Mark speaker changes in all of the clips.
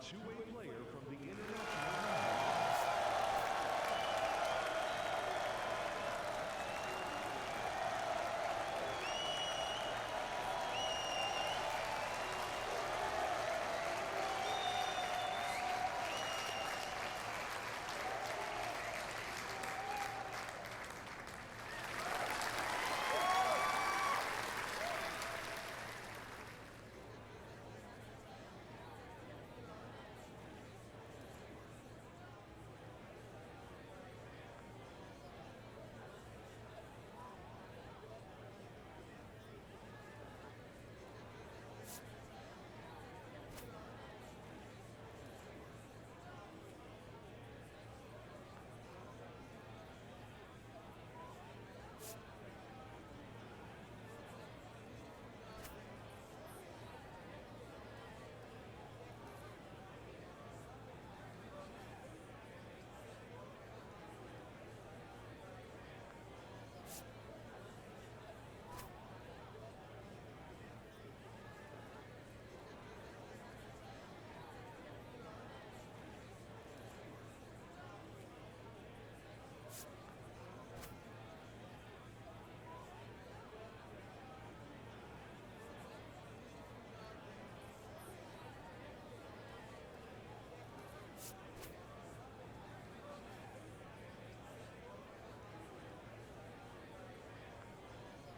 Speaker 1: two-way player from the international.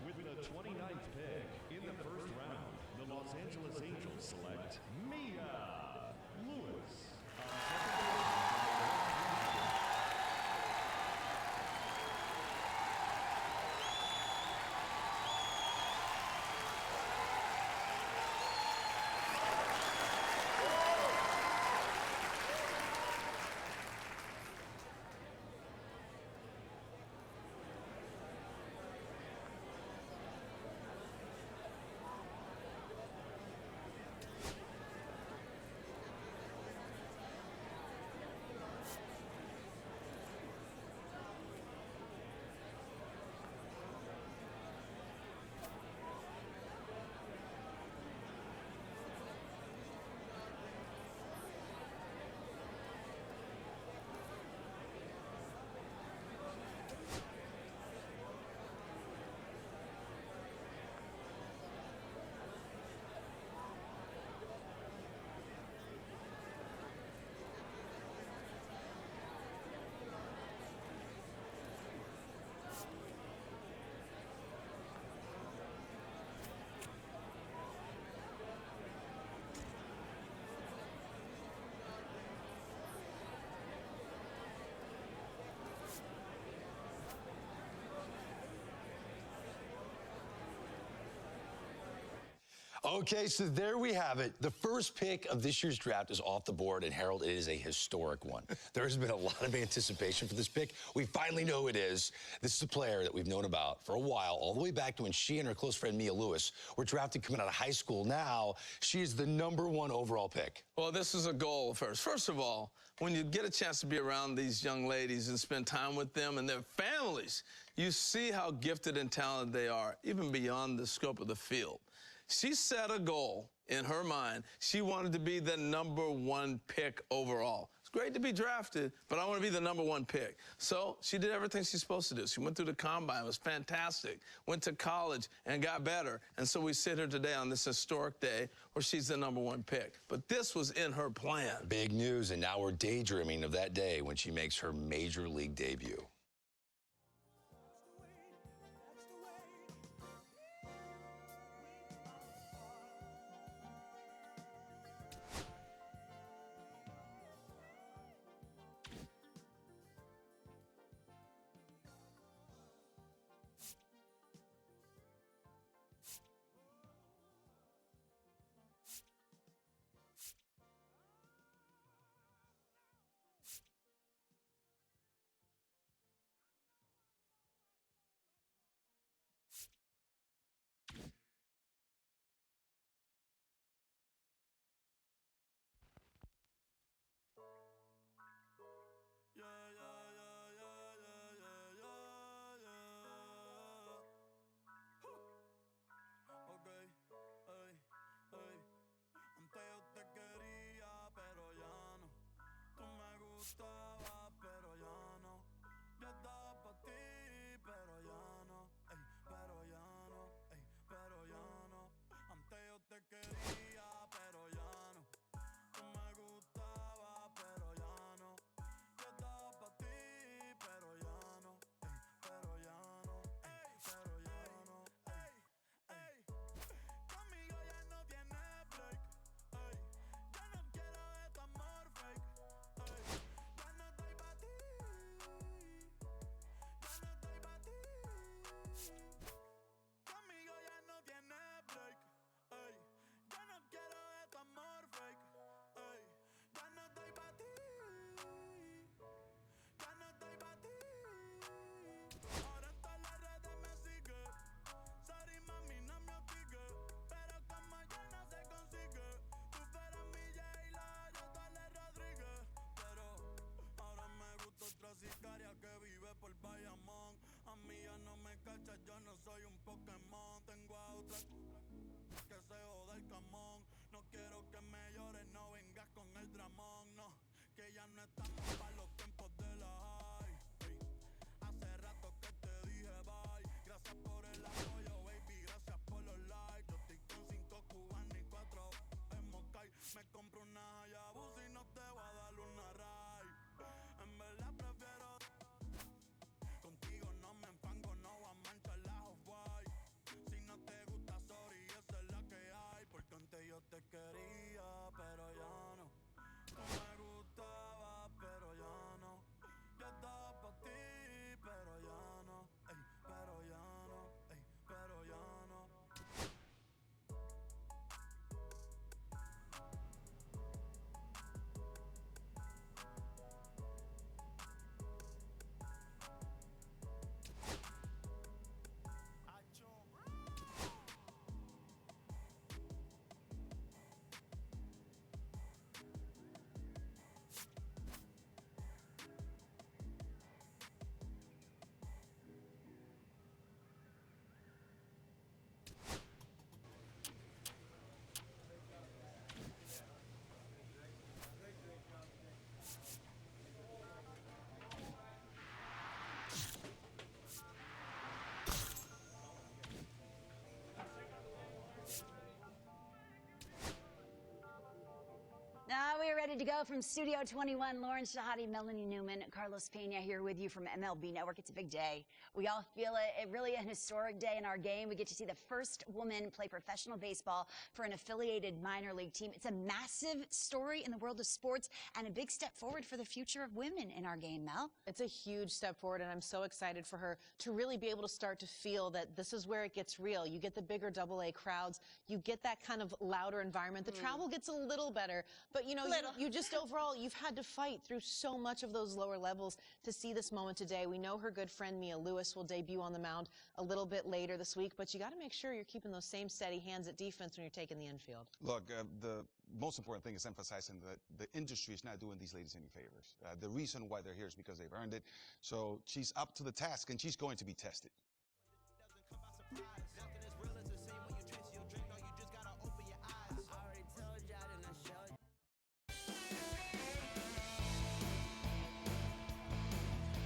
Speaker 1: With the 29th pick in the first round, the Los Angeles Angels select Mia Lewis.
Speaker 2: Okay, so there we have it. The first pick of this year's draft is off the board, and Harold, it is a historic one. There's been a lot of anticipation for this pick. We finally know who it is. This is a player that we've known about for a while, all the way back to when she and her close friend Mia Lewis were drafted coming out of high school. Now, she is the #1 overall pick.
Speaker 3: Well, this is a goal first. First of all, when you get a chance to be around these young ladies and spend time with them and their families, you see how gifted and talented they are, even beyond the scope of the field. She set a goal in her mind. She wanted to be the #1 pick overall. It's great to be drafted, but I want to be the #1 pick. So she did everything she's supposed to do. She went through the combine. It was fantastic. Went to college and got better. And so we sit here today on this historic day where she's the #1 pick. But this was in her plan.
Speaker 2: Big news, and now we're daydreaming of that day when she makes her major league debut.
Speaker 4: gustaba, pero ya no. Yo estaba pa' ti, pero ya no. Ey, pero ya no, ey, pero ya no. Antes yo te quería, pero ya no. Tú me gustaba, pero ya no. Yo estaba pa' ti, pero ya no. Ey, pero ya no, ey, pero ya no. Ey, ey. Conmigo ya no tiene break. Ey, yo no quiero de tu amor fake. Ey, ya no estoy pa' ti. Ya no estoy pa' ti. Conmigo ya no tiene break. Ey, yo no quiero de tu amor fake. Ey, ya no estoy pa' ti. Ya no estoy pa' ti. Ahora en todas las redes me sigue. Sorry mami, no me hostige. Pero como ya no se consigue. Tú fueras mi J-Lo, yo tu Ale Rodríguez. Pero ahora me gusta otra sicaria que vive por Bayamón. A mí ya no me cachas, yo no soy un Pokémon. Tengo a otra que se joda el camón. No quiero que me llores, no vengas con el dramón. No, que ya no estamos para los tiempos de la high. Ey, hace rato que te dije bye. Gracias por el apoyo, baby, gracias por los likes. Yo estoy con 5 cubanos y 4 en Moscay. Me compro una Hayabusa y no te voy a dar una ride. En verdad prefiero contigo, no me enfango, no voy a manchar la off-white. Si no te gusta, sorry, esa es la que hay. Porque antes yo te quería, pero ya no. Tú me gustaba, pero ya no. Yo estaba pa' ti, pero ya no. Ey, pero ya no. Ey, pero ya no.
Speaker 5: We are ready to go from Studio 21. Lauren Shahadi, Melanie Newman, Carlos Pena here with you from MLB Network. It's a big day. We all feel it. It really an historic day in our game. We get to see the first woman play professional baseball for an affiliated minor league team. It's a massive story in the world of sports and a big step forward for the future of women in our game, Mel.
Speaker 6: It's a huge step forward, and I'm so excited for her to really be able to start to feel that this is where it gets real. You get the bigger AA crowds. You get that kind of louder environment. The travel gets a little better, but, you know, you just overall, you've had to fight through so much of those lower levels to see this moment today. We know her good friend Mia Lewis will debut on the mound a little bit later this week, but you got to make sure you're keeping those same steady hands at defense when you're taking the infield.
Speaker 7: Look, the most important thing is emphasizing that the industry is not doing these ladies any favors. The reason why they're here is because they've earned it. So she's up to the task, and she's going to be tested.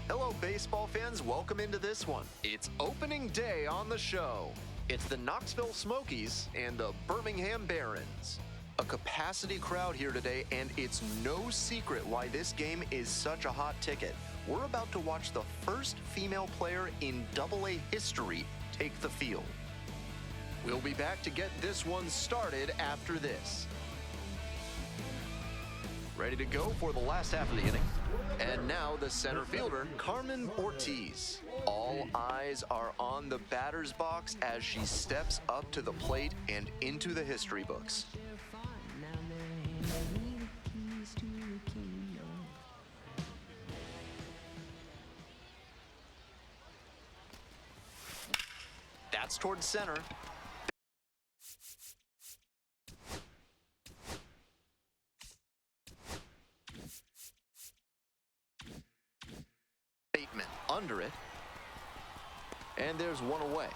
Speaker 8: Hello, baseball fans. Welcome into this one. It's opening day on the show. It's the Knoxville Smokies and the Birmingham Barons. A capacity crowd here today, and it's no secret why this game is such a hot ticket. We're about to watch the first female player in AA history take the field. We'll be back to get this one started after this. Ready to go for the last half of the inning. And now the center fielder, Carmen Ortiz. All eyes are on the batter's box as she steps up to the plate and into the history books. That's towards center. Bateman under it. And there's one away.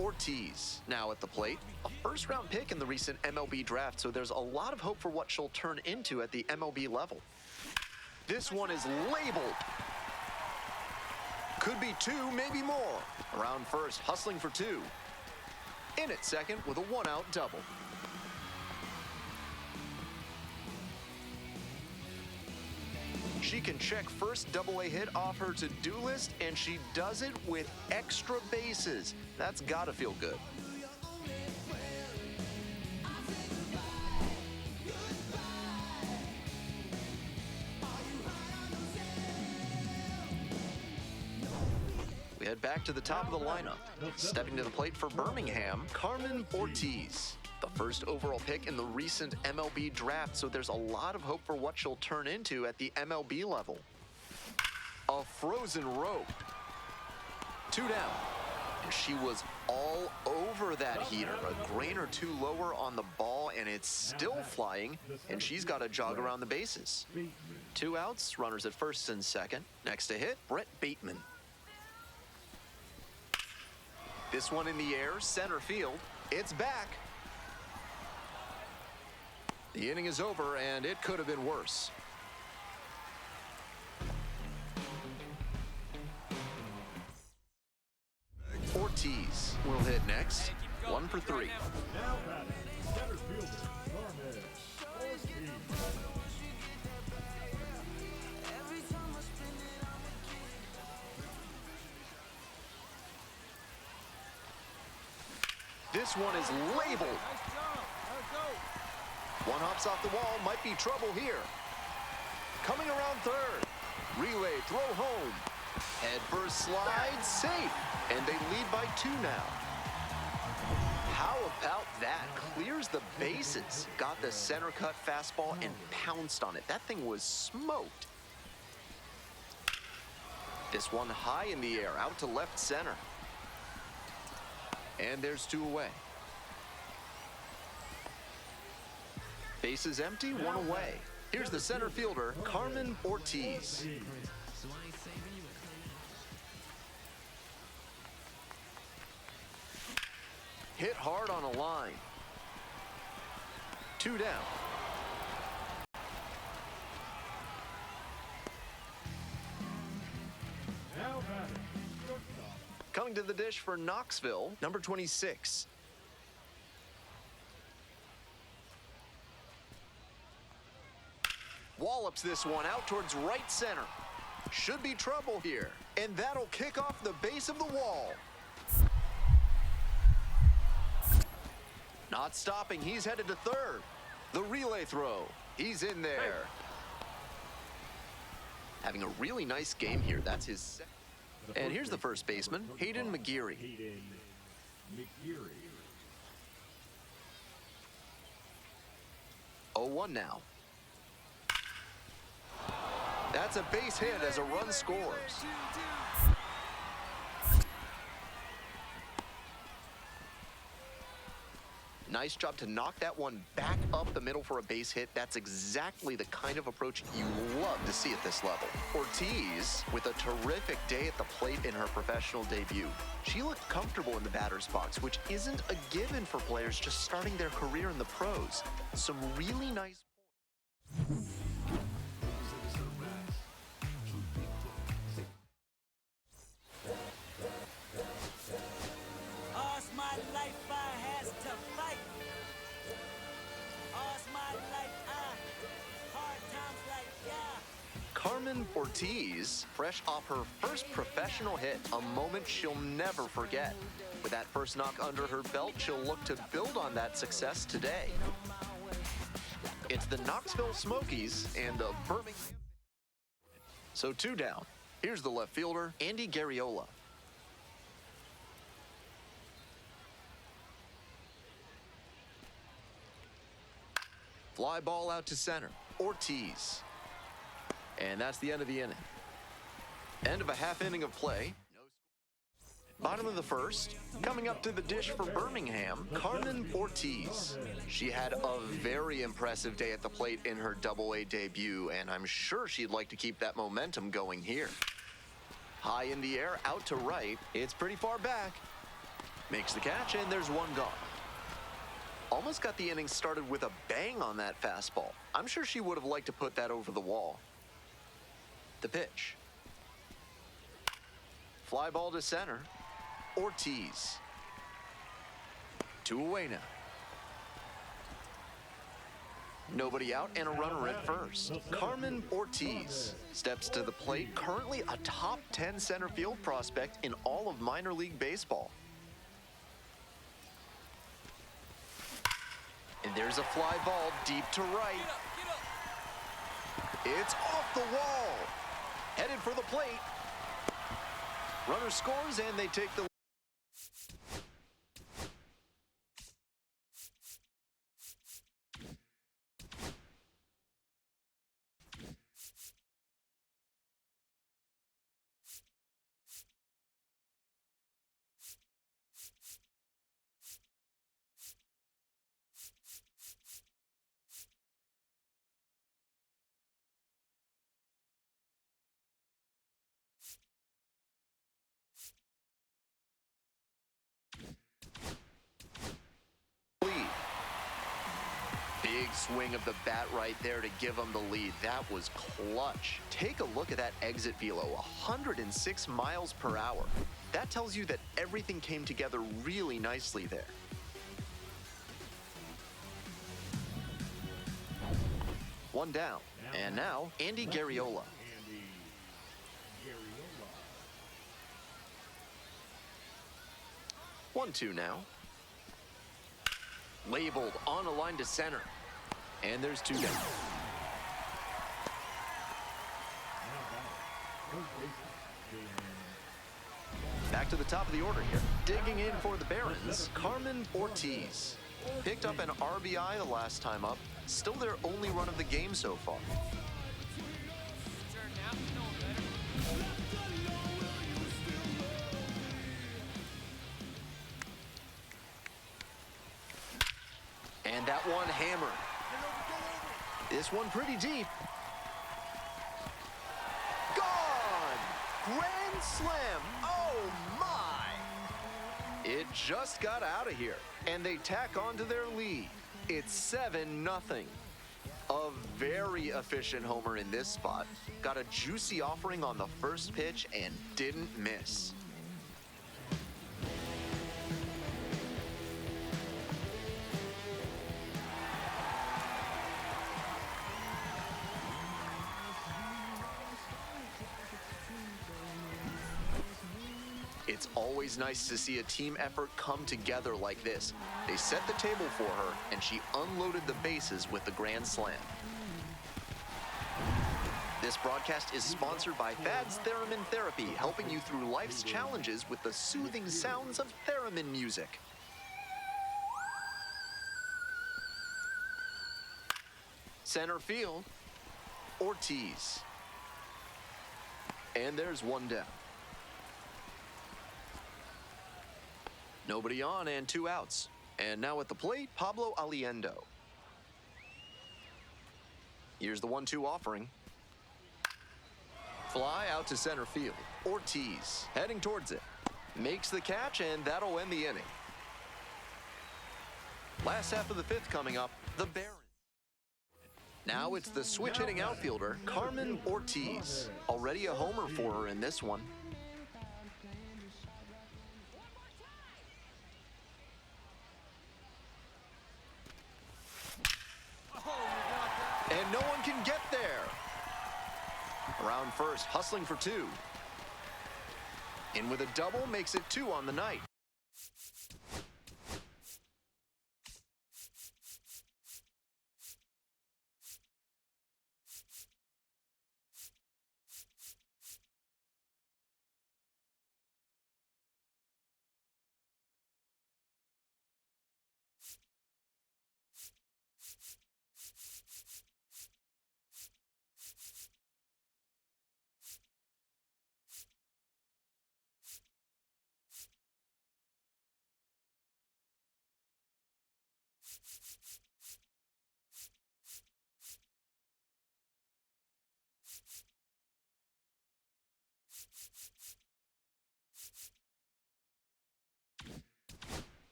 Speaker 8: Ortiz now at the plate. A first-round pick in the recent MLB draft, so there's a lot of hope for what she'll turn into at the MLB level. This one is labeled. Could be two, maybe more. Around first, hustling for two. In at second with a one-out double. She can check first double-A hit off her to-do list, and she does it with extra bases. That's gotta feel good. We head back to the top of the lineup. Stepping to the plate for Birmingham, Carmen Ortiz. The first overall pick in the recent MLB draft, so there's a lot of hope for what she'll turn into at the MLB level. A frozen rope. Two down. And she was all over that heater. A grain or two lower on the ball, and it's still flying, and she's got to jog around the bases. Two outs, runners at first and second. Next to hit, Brett Bateman. This one in the air, center field. It's back. The inning is over, and it could have been worse. Ortiz will hit next. 1 for 3.
Speaker 1: Now batting, center fielder, Carmen Ortiz.
Speaker 8: This one is labeled. One hops off the wall, might be trouble here. Coming around third. Relay, throw home. Head first slide, safe. And they lead by 2 now. How about that? Clears the bases. Got the center cut fastball and pounced on it. That thing was smoked. This one high in the air, out to left center. And there's 2 away. Bases empty, 1 away. Here's the center fielder, Carmen Ortiz. Hit hard on a line. 2 down.
Speaker 1: Now batting, shortstop.
Speaker 8: Coming to the dish for Knoxville, number 26. Wallops this one out towards right center. Should be trouble here. And that'll kick off the base of the wall. Not stopping, he's headed to third. The relay throw, he's in there. Having a really nice game here, that's his second. And here's the first baseman, Hayden McGeary.
Speaker 1: Hayden McGeary.
Speaker 8: 0-1 now. That's a base hit as a run scores. Nice job to knock that one back up the middle for a base hit. That's exactly the kind of approach you love to see at this level. Ortiz with a terrific day at the plate in her professional debut. She looked comfortable in the batter's box, which isn't a given for players just starting their career in the pros. Some really nice points.
Speaker 4: All's my life I has to fight. All's my life hard times like
Speaker 8: Carmen Ortiz, fresh off her first professional hit, a moment she'll never forget. With that first knock under her belt, she'll look to build on that success today. It's the Knoxville Smokies and the Birmingham. So 2 down. Here's the left fielder, Andy Garriola. Fly ball out to center. Ortiz. And that's the end of the inning. End of a half inning of play. Bottom of the first. Coming up to the dish for Birmingham, Carmen Ortiz. She had a very impressive day at the plate in her Double-A debut, and I'm sure she'd like to keep that momentum going here. High in the air, out to right. It's pretty far back. Makes the catch, and there's one gone. Almost got the inning started with a bang on that fastball. I'm sure she would have liked to put that over the wall. The pitch. Fly ball to center. Ortiz. 2 away now. Nobody out and a runner at first. Carmen Ortiz steps to the plate, currently a top 10 center field prospect in all of minor league baseball. And there's a fly ball deep to right. It's off the wall. Headed for the plate. Runner scores and they take the lead. Big swing of the bat right there to give them the lead. That was clutch. Take a look at that exit velo, 106 miles per hour. That tells you that everything came together really nicely there. One down. And now, Andy Garriola. 1-2 now. Labeled on a line to center. And there's 2 down. Back to the top of the order here. Digging in for the Barons, Carmen Ortiz. Picked up an RBI the last time up. Still their only run of the game so far. And that one hammered. This one pretty deep. Gone! Grand slam! Oh my! It just got out of here, and they tack on to their lead. It's 7-0. A very efficient homer in this spot. Got a juicy offering on the first pitch and didn't miss. It's always nice to see a team effort come together like this. They set the table for her, and she unloaded the bases with the grand slam. This broadcast is sponsored by Fad's Theremin Therapy, helping you through life's challenges with the soothing sounds of theremin music. Center field, Ortiz. And there's one down. Nobody on and 2 outs. And now at the plate, Pablo Aliendo. Here's the 1-2 offering. Fly out to center field. Ortiz heading towards it. Makes the catch, and that'll end the inning. Last half of the 5th coming up, the Barons. Now it's the switch-hitting outfielder, Carmen Ortiz. Already a homer for her in this one. And no one can get there. Around first, hustling for 2. In with a double, makes it 2 on the night.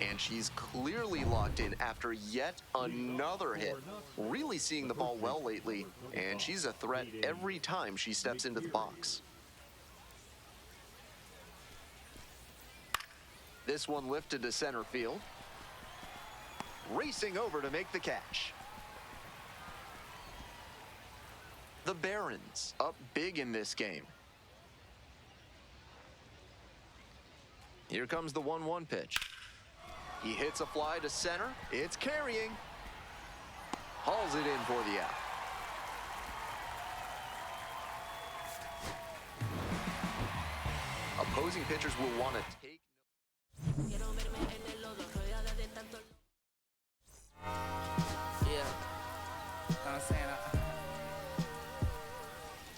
Speaker 8: and she's clearly locked in after yet another hit. Really seeing the ball well lately, and she's a threat every time she steps into the box. This one lifted to center field. Racing over to make the catch. The Barons up big in this game. Here comes the 1-1 pitch. He hits a fly to center. It's carrying. Hauls it in for the out. Opposing pitchers will want to take.
Speaker 9: Yeah, I'm saying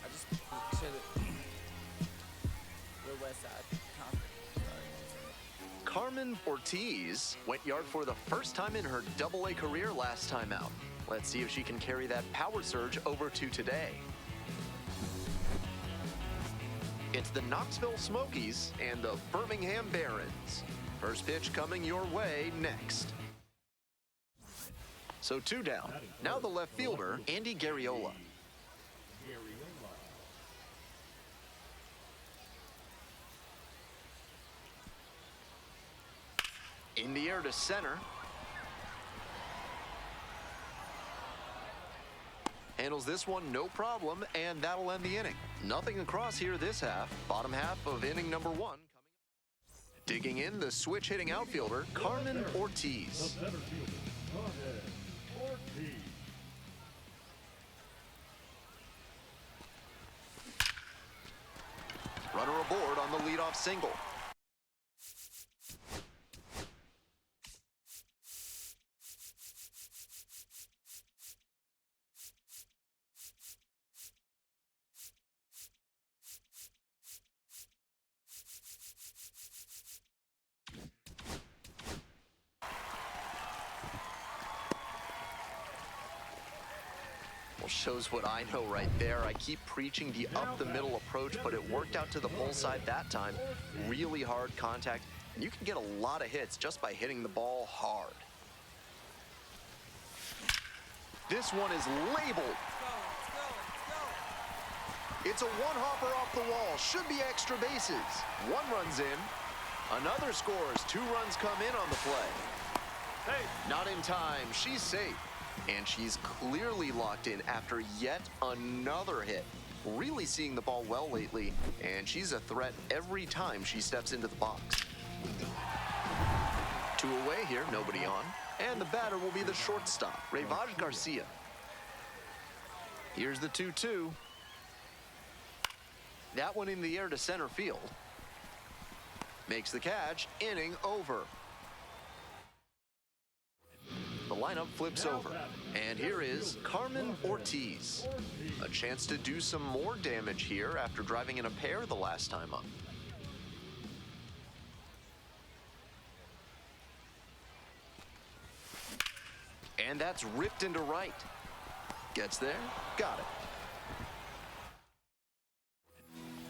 Speaker 9: I just should the West Side
Speaker 8: Carmen Ortiz went yard for the first time in her Double-A career last time out. Let's see if she can carry that power surge over to today. It's the Knoxville Smokies and the Birmingham Barons. First pitch coming your way next. So 2 down. Now the left fielder, Andy Garriola. In the air to center. Handles this one no problem, and that'll end the inning. Nothing across here this half. Bottom half of inning number 1 coming up. Digging in, the switch hitting outfielder, Carmen Ortiz. Runner aboard on the leadoff single. Well, shows what I know right there. I keep preaching the up-the-middle approach, but it worked out to the pull side that time. Really hard contact, and you can get a lot of hits just by hitting the ball hard. This one is labeled. It's a one-hopper off the wall. Should be extra bases. One runs in. Another scores. 2 runs come in on the play. Hey. Not in time. She's safe. And she's clearly locked in after yet another hit. Really seeing the ball well lately, and she's a threat every time she steps into the box. 2 away here, nobody on. And the batter will be the shortstop, Rayvaj Garcia. Here's the 2-2. That one in the air to center field. Makes the catch, inning over. The lineup flips over, and here is Carmen Ortiz. A chance to do some more damage here after driving in a pair the last time up. And that's ripped into right. Gets there, got it.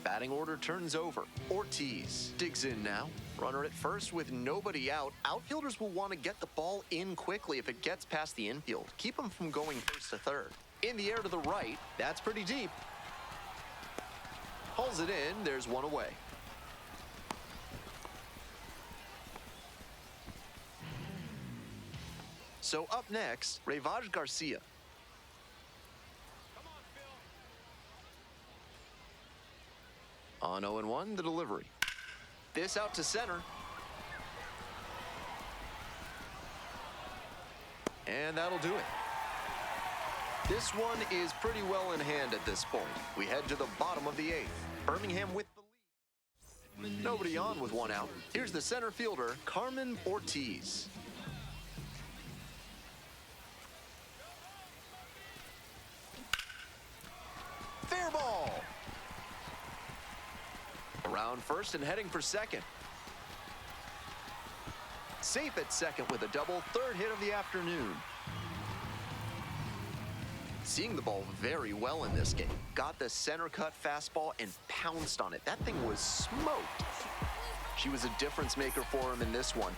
Speaker 8: Batting order turns over. Ortiz digs in now. Runner at first with nobody out. Outfielders will want to get the ball in quickly if it gets past the infield. Keep them from going first to third. In the air to the right. That's pretty deep. Hauls it in. There's one away. So up next, Rayvaj Garcia. On 0-1, the delivery. This out to center. And that'll do it. This one is pretty well in hand at this point. We head to the bottom of the 8th. Birmingham with the lead. Nobody on with 1 out. Here's the center fielder, Carmen Ortiz. Fair ball. Around first and heading for second. Safe at second with a double, 3rd hit of the afternoon. Seeing the ball very well in this game. Got the center cut fastball and pounced on it. That thing was smoked. She was a difference maker for him in this one.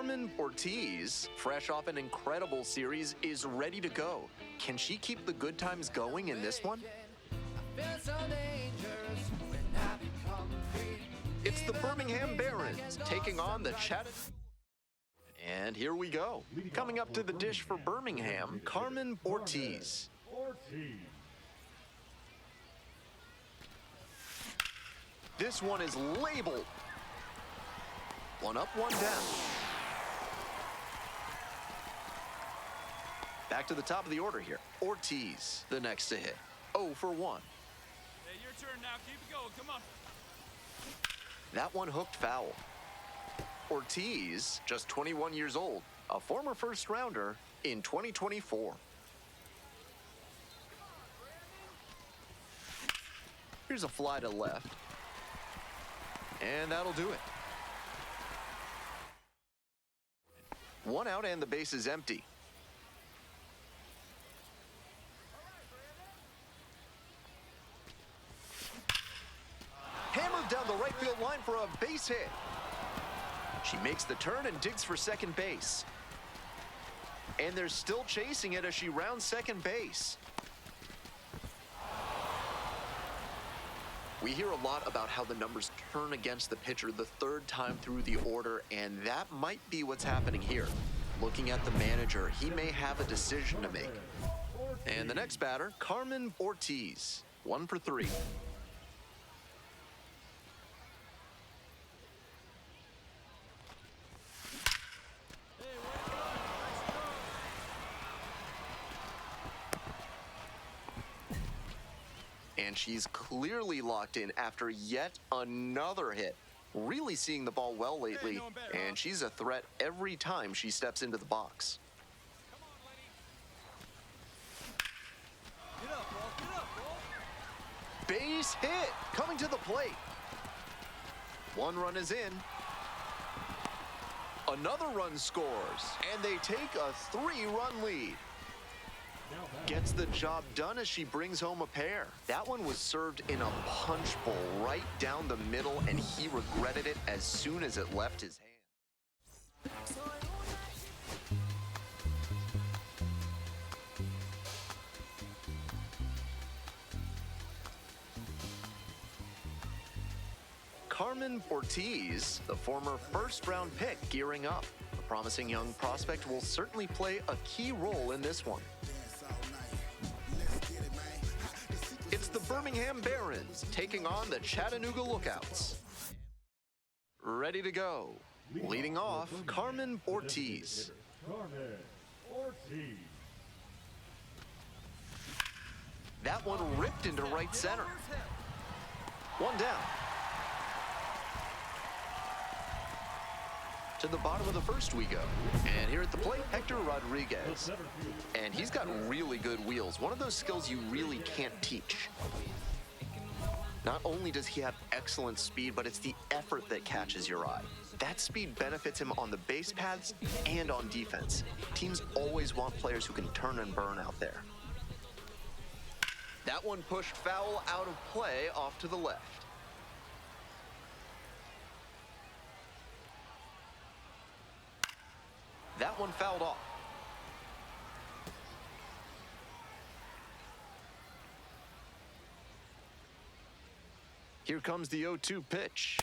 Speaker 8: Carmen Ortiz, fresh off an incredible series, is ready to go. Can she keep the good times going in this one? It's the Birmingham Barons taking on the Chattanooga. And here we go. Coming up to the dish for Birmingham, Carmen Ortiz. This one is labeled. One up, one down. Back to the top of the order here. Ortiz, the next to hit. 0 for 1.
Speaker 4: Hey, your turn now. Keep it going. Come on.
Speaker 8: That one hooked foul. Ortiz, just 21 years old, a former first rounder in 2024. Here's a fly to left. And that'll do it. One out and the base is empty. Hammered down the right field line for a base hit. She makes the turn and digs for second base. And they're still chasing it as she rounds second base. We hear a lot about how the numbers turn against the pitcher the third time through the order, and that might be what's happening here. Looking at the manager, he may have a decision to make. And the next batter, Carmen Ortiz, 1 for 3. And she's clearly locked in after yet another hit. Really seeing the ball well lately, and she's a threat every time she steps into the box.
Speaker 4: Get up, ball. Get up, ball.
Speaker 8: Base hit coming to the plate. One run is in. Another run scores, and they take a 3-run lead. Gets the job done as she brings home a pair. That one was served in a punch bowl right down the middle, and he regretted it as soon as it left his hand. Carmen Ortiz, the former first-round pick, gearing up. The promising young prospect will certainly play a key role in this one. It's the Birmingham Barons taking on the Chattanooga Lookouts. Ready to go. Leading off, Carmen Ortiz. That one ripped into right center. One down. To the bottom of the first we go. And here at the plate, Hector Rodriguez. And he's got really good wheels. One of those skills you really can't teach. Not only does he have excellent speed, but it's the effort that catches your eye. That speed benefits him on the base paths and on defense. Teams always want players who can turn and burn out there. That one pushed foul out of play off to the left. That one fouled off. Here comes the 0-2 pitch.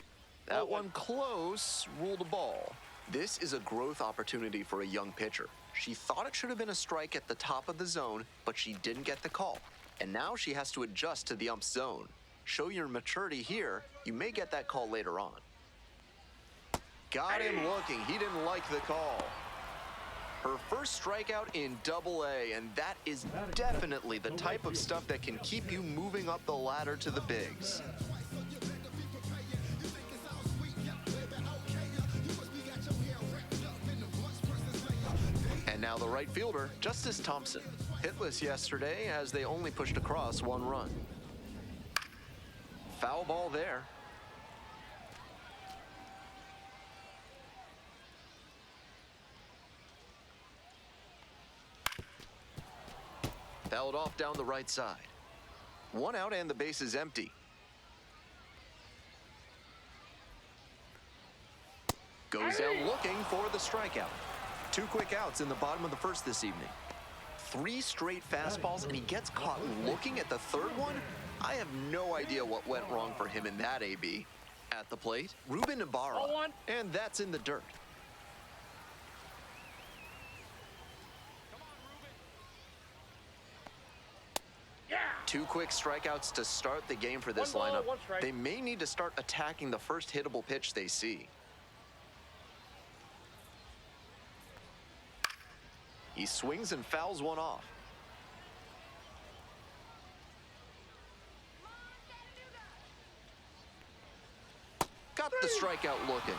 Speaker 8: That one close, ruled a ball. This is a growth opportunity for a young pitcher. She thought it should have been a strike at the top of the zone, but she didn't get the call. And now she has to adjust to the ump's zone. Show your maturity here, you may get that call later on. Got him looking, he didn't like the call. Her first strikeout in Double-A, and that is definitely the type of stuff that can keep you moving up the ladder to the bigs. And now the right fielder, Justice Thompson. Hitless yesterday as they only pushed across 1 run. Foul ball there. Fouled off down the right side. 1 out and the base is empty. Goes down looking for the strikeout. 2 quick outs in the bottom of the first this evening. 3 straight fastballs, and he gets caught looking at the third one? I have no idea what went wrong for him in that AB. At the plate, Ruben Ibarra, and that's in the dirt.
Speaker 10: Yeah.
Speaker 8: 2 quick strikeouts to start the game for this lineup. They may need to start attacking the first hittable pitch they see. He swings and fouls one off. Got the strikeout looking.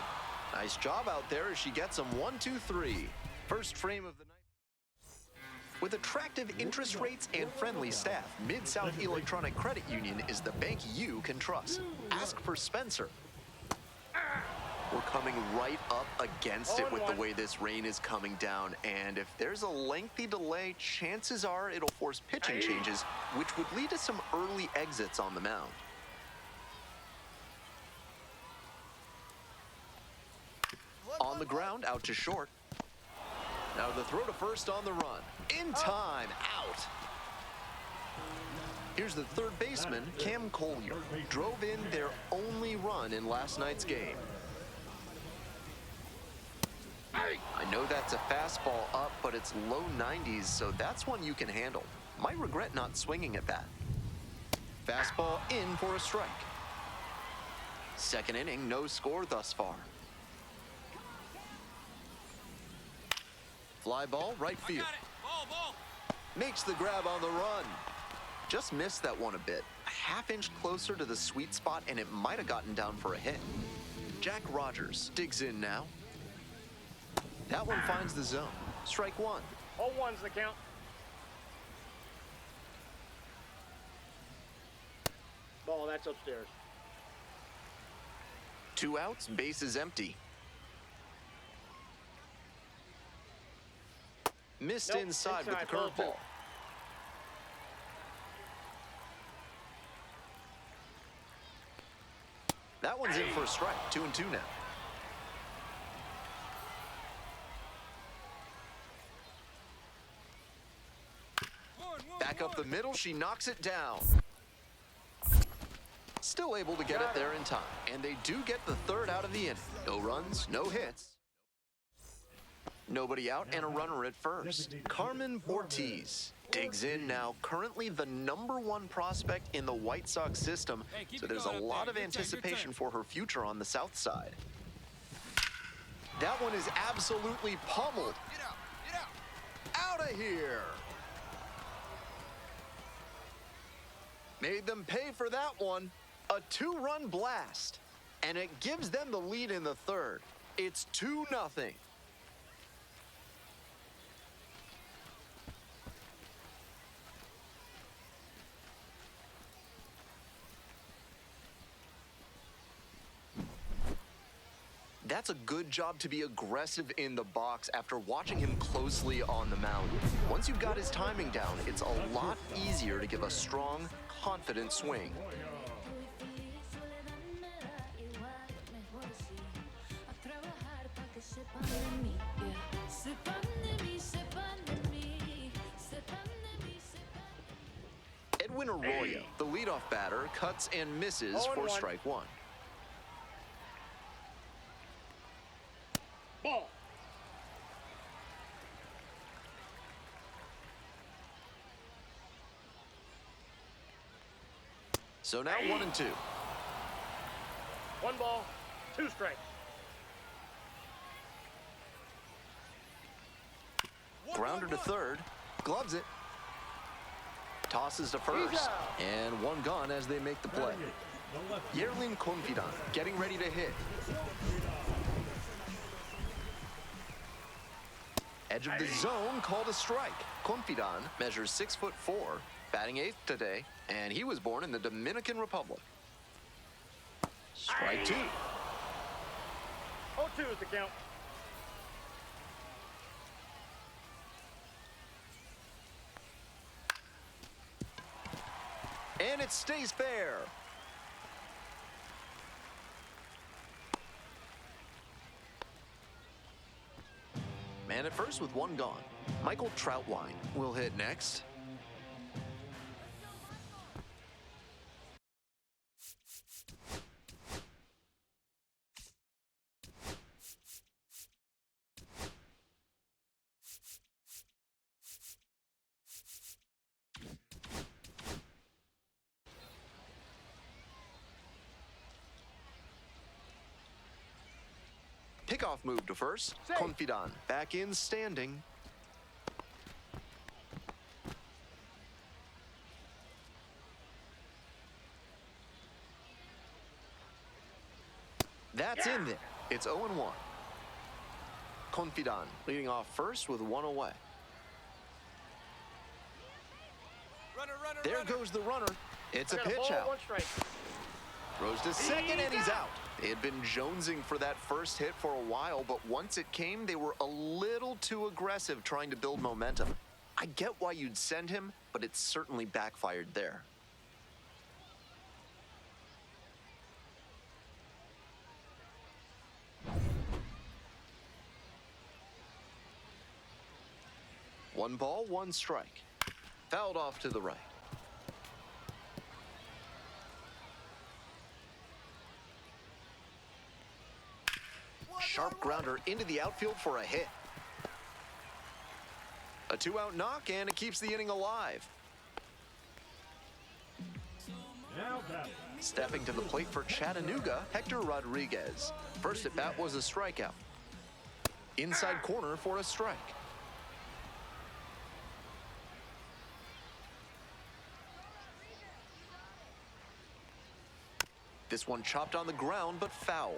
Speaker 8: Nice job out there as she gets him 1, 2, 3. First frame of the night. With attractive interest rates and friendly staff, Mid-South Electronic Credit Union is the bank you can trust. Ask for Spencer. We're coming right up against it with the way this rain is coming down, and if there's a lengthy delay, chances are it'll force pitching changes, which would lead to some early exits on the mound. On the ground, out to short. Now the throw to first on the run. In time, out. Here's the third baseman, Cam Collier. Drove in their only run in last night's game. I know that's a fastball up, but it's low 90s, so that's one you can handle. Might regret not swinging at that. Fastball in for a strike. Second inning, no score thus far. Fly ball, right field.
Speaker 10: Ball.
Speaker 8: Makes the grab on the run. Just missed that one a bit. A half-inch closer to the sweet spot, and it might have gotten down for a hit. Jack Rogers digs in now. That one finds the zone. Strike 1.
Speaker 10: 0-1's the count. Ball, that's upstairs.
Speaker 8: 2 outs, base is empty. Missed inside with the curveball. That one's in for a strike. 2-2 now. Back up the middle, she knocks it down. Still able to get it there in time. And they do get the third out of the inning. No runs, no hits. Nobody out and a runner at first. Carmen Ortiz digs in now, currently the #1 prospect in the White Sox system, so there's a lot of anticipation for her future on the south side. That one is absolutely pummeled. Out of here. Made them pay for that one. A 2-run blast, and it gives them the lead in the third. It's 2-0. That's a good job to be aggressive in the box after watching him closely on the mound. Once you've got his timing down, it's a lot easier to give a strong, confident swing. Edwin Arroyo, the leadoff batter, cuts and misses for strike 1.
Speaker 10: Ball.
Speaker 8: So now 1-2.
Speaker 10: 1 ball, 2 strikes.
Speaker 8: Grounder to third, gloves it. Tosses to first, and 1 gone as they make the play. Yerlin Confidant getting ready to hit. Edge of the zone called a strike. Confidant measures 6'4", batting 8th today, and he was born in the Dominican Republic. Strike 2.
Speaker 10: 0-2 is the count.
Speaker 8: And it stays fair. runners with one gone. Michael Troutwine will hit next. Pickoff move to first. Confidant back in standing. That's in there. It's 0-1. Confidant leading off first with one away. There goes the runner. It's a pitch out. Throws to second, and he's out. They had been jonesing for that first hit for a while, but once it came, they were a little too aggressive trying to build momentum. I get why you'd send him, but it certainly backfired there. One ball, one strike. Fouled off to the right. Sharp grounder into the outfield for a hit. A two-out knock, and it keeps the inning alive. Stepping to the plate for Chattanooga, Hector Rodriguez. First at bat was a strikeout. Inside corner for a strike. This one chopped on the ground, but foul.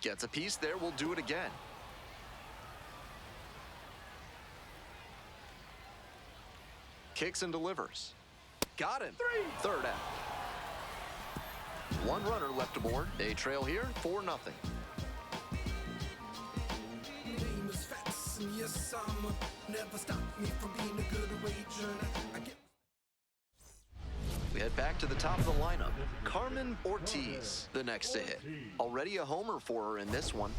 Speaker 8: Gets a piece there, we'll do it again. Kicks and delivers. Got him. Third out. One runner left aboard. They trail here 4-0. We head back to the top of the lineup. Carmen Ortiz, the next to hit. Already a homer for her in this one.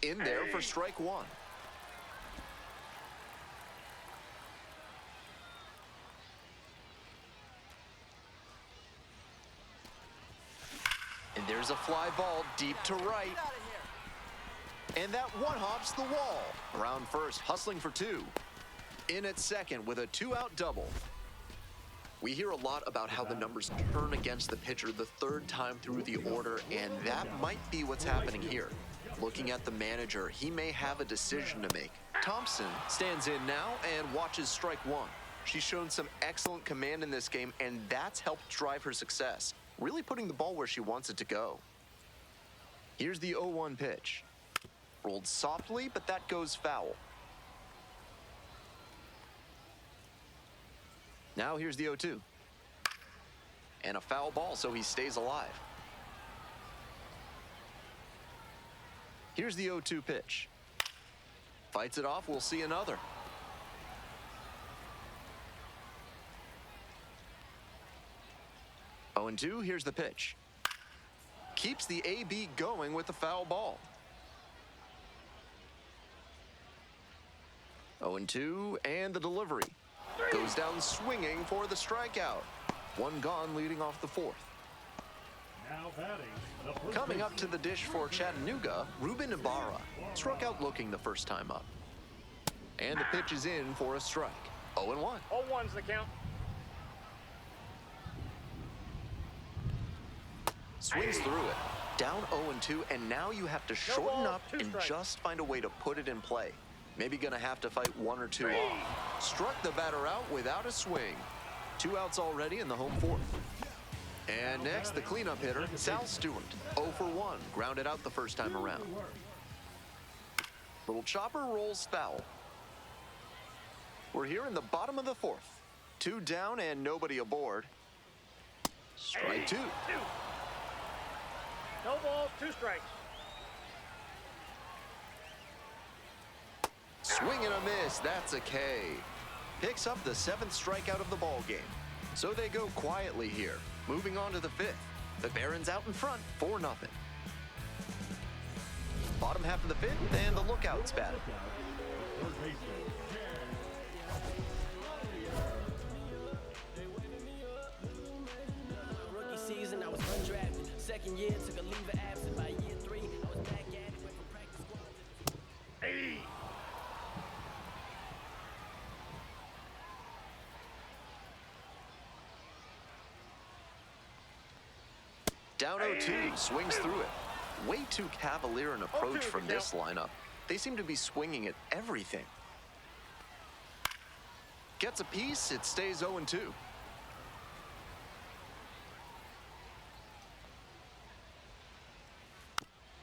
Speaker 8: In there for strike one. And there's a fly ball deep to right. And that one hops the wall. Around first, hustling for two. In at second with a two-out double. We hear a lot about how the numbers turn against the pitcher the third time through the order, and that might be what's happening here. Looking at the manager, he may have a decision to make. Thompson stands in now and watches strike one. She's shown some excellent command in this game, and that's helped drive her success. Really putting the ball where she wants it to go. Here's the 0-1 pitch. Rolled softly, but that goes foul. Now here's the 0-2. And a foul ball, so he stays alive. Here's the 0-2 pitch. Fights it off, we'll see another. Oh, 0-2, here's the pitch. Keeps the AB going with the foul ball. 0-2, and the delivery. Goes down swinging for the strikeout. One gone leading off the fourth.
Speaker 1: Now batting.
Speaker 8: Coming up to the dish for Chattanooga, Ruben Ibarra. Struck out looking the first time up. And the pitch is in for a strike. 0-1.
Speaker 10: 0-1's the count.
Speaker 8: Swings through it. Down 0-2, and now you have to shorten up and just find a way to put it in play. Maybe gonna have to fight one or two off. Struck the batter out without a swing. 2 outs already in the home fourth. And next, the cleanup hitter, Sal Stewart. 0 for 1, grounded out the first time around. Little chopper rolls foul. We're here in the bottom of the fourth. 2 down and nobody aboard. Strike 2.
Speaker 10: No balls, 2 strikes.
Speaker 8: Swing and a miss, that's a K. Picks up the 7th strikeout of the ball game. So they go quietly here. Moving on to the 5th. The Barons out in front, 4-0. Bottom half of the 5th, and the Lookouts batting.
Speaker 9: Rookie season, I was undrafted. Second year, took a leave of absence. By year 3, I was back at it. Went from practice squad to
Speaker 10: Hey!
Speaker 8: Down 0-2, swings through it. Way too cavalier an approach
Speaker 10: 0-2
Speaker 8: from this lineup. They seem to be swinging at everything. Gets a piece, it stays 0-2.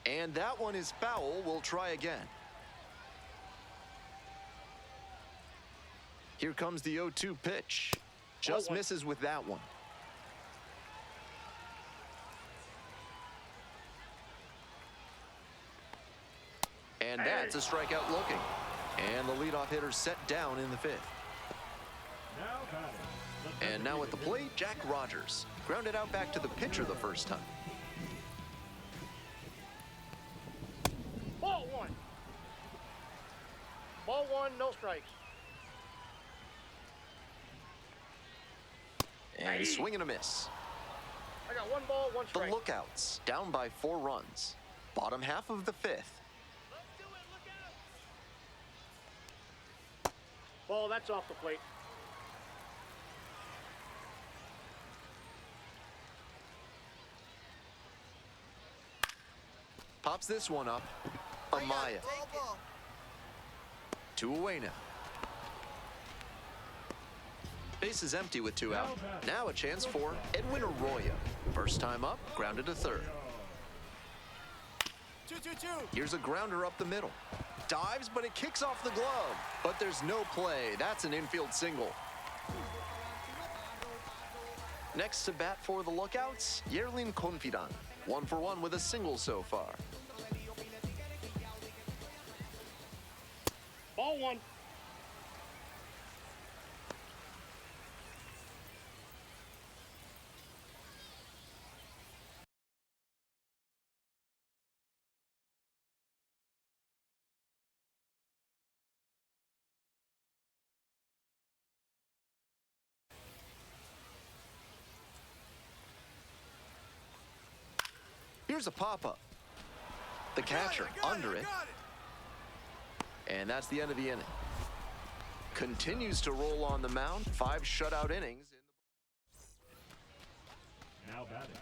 Speaker 8: And that one is foul. We'll try again. Here comes the 0-2 pitch. Just misses with that one. And that's a strikeout looking. And the leadoff hitter set down in the 5th. And now at the plate, Jack Rogers. Grounded out back to the pitcher the first time.
Speaker 10: Ball 1. Ball 1, no strikes.
Speaker 8: And swing and a miss.
Speaker 10: I got 1 ball, 1
Speaker 8: The
Speaker 10: strike.
Speaker 8: Lookouts down by 4 runs. Bottom half of the 5th.
Speaker 10: Ball, that's off the plate.
Speaker 8: Pops this one up. Amaya. 2 away now. Base is empty with 2 out. Now a chance for Edwin Arroyo. First time up, grounded to third.
Speaker 4: 2-2-2.
Speaker 8: Here's a grounder up the middle. Dives, but it kicks off the glove. But there's no play. That's an infield single. Next to bat for the Lookouts, Yerlin Confidant. 1 for 1 with a single so far.
Speaker 10: Ball 1.
Speaker 8: Here's a pop-up. The catcher under it. And that's the end of the inning. Continues to roll on the mound. 5 shutout innings.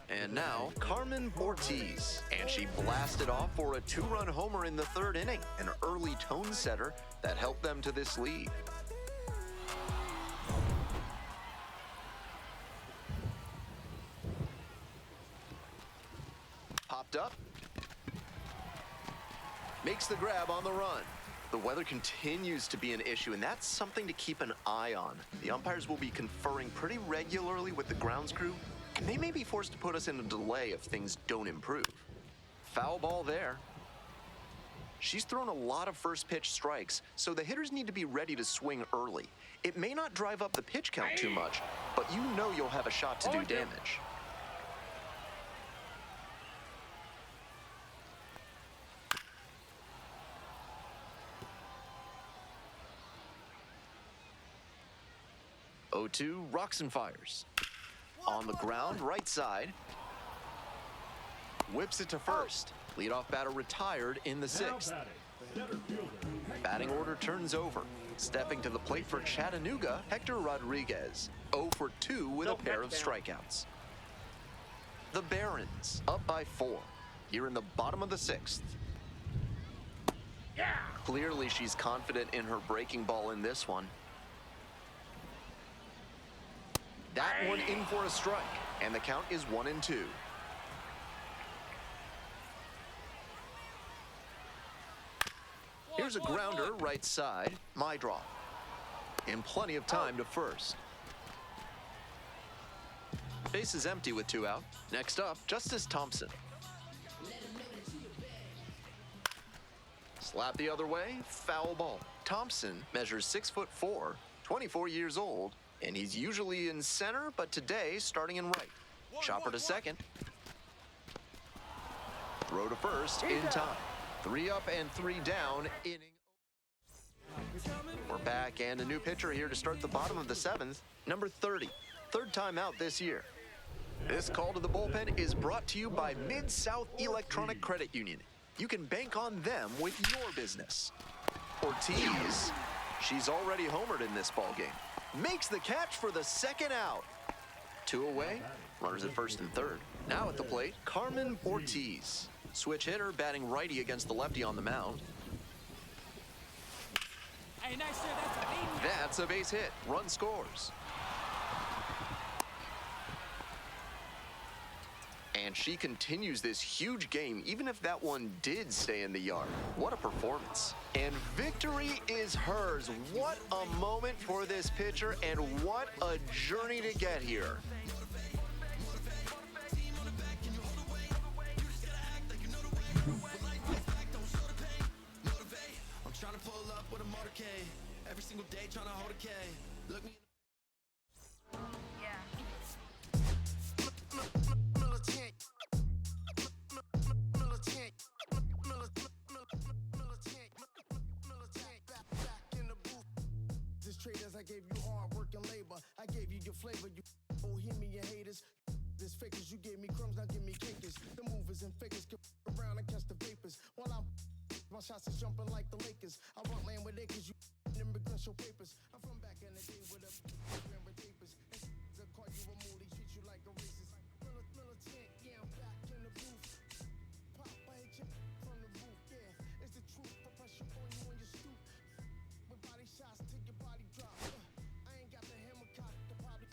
Speaker 8: And now, Carmen Ortiz. And she blasted off for a 2-run homer in the 3rd inning. An early tone setter that helped them to this lead. Popped up. Makes the grab on the run. The weather continues to be an issue, and that's something to keep an eye on. The umpires will be conferring pretty regularly with the grounds crew, and they may be forced to put us in a delay if things don't improve. Foul ball there. She's thrown a lot of first pitch strikes, so the hitters need to be ready to swing early. It may not drive up the pitch count too much, but you know you'll have a shot to do damage. O2 rocks and fires. On the ground, right side. Whips it to first. Leadoff batter retired in the 6th. Batting order turns over. Stepping to the plate for Chattanooga, Hector Rodriguez. 0 for 2 with a pair of strikeouts. The Barons up by 4. Here in the bottom of the 6th. Clearly she's confident in her breaking ball in this one. That one in for a strike, and the count is 1-2. Here's a grounder right side, my draw. And plenty of time to first. Base is empty with 2 out. Next up, Justice Thompson. Slap the other way, foul ball. Thompson measures 6'4", 24 years old, and he's usually in center, but today starting in right. Chopper to second. Throw to first in time. 3 up and 3 down, inning. We're back, and a new pitcher here to start the bottom of the 7th, number 30. Third time out this year. This call to the bullpen is brought to you by Mid-South Electronic Credit Union. You can bank on them with your business. Ortiz, she's already homered in this ballgame. Makes the catch for the second out. 2 away, runners at first and third. Now at the plate, Carmen Ortiz. Switch hitter, batting righty against the lefty on the mound.
Speaker 9: Hey, nice shit.
Speaker 8: That's a base hit. Run scores. And she continues this huge game, even if that one did stay in the yard. What a performance. And victory is hers. What a moment for this pitcher, and what a journey to get here.
Speaker 9: I'm trying to pull up with a motorcade. Every single day trying to hold a K. Look me.
Speaker 4: Traders, I gave you hard work and labor. I gave you your flavor, you bohemian haters. This fakers, you gave me crumbs, now give me cakers. The movers and fakers get around and catch the vapors. While my shots is jumping like the Lakers. I want land with acres, you immigrants show papers. I'm from back in the day with a grand with papers. And call you a moody, treat you like a racist. Militant, yeah, I'm back in the booth. Pop, I hit you from the roof, yeah. It's the truth, I press you on you when you stoop. With body shots till your body drop. I ain't got the hammer cock, the probably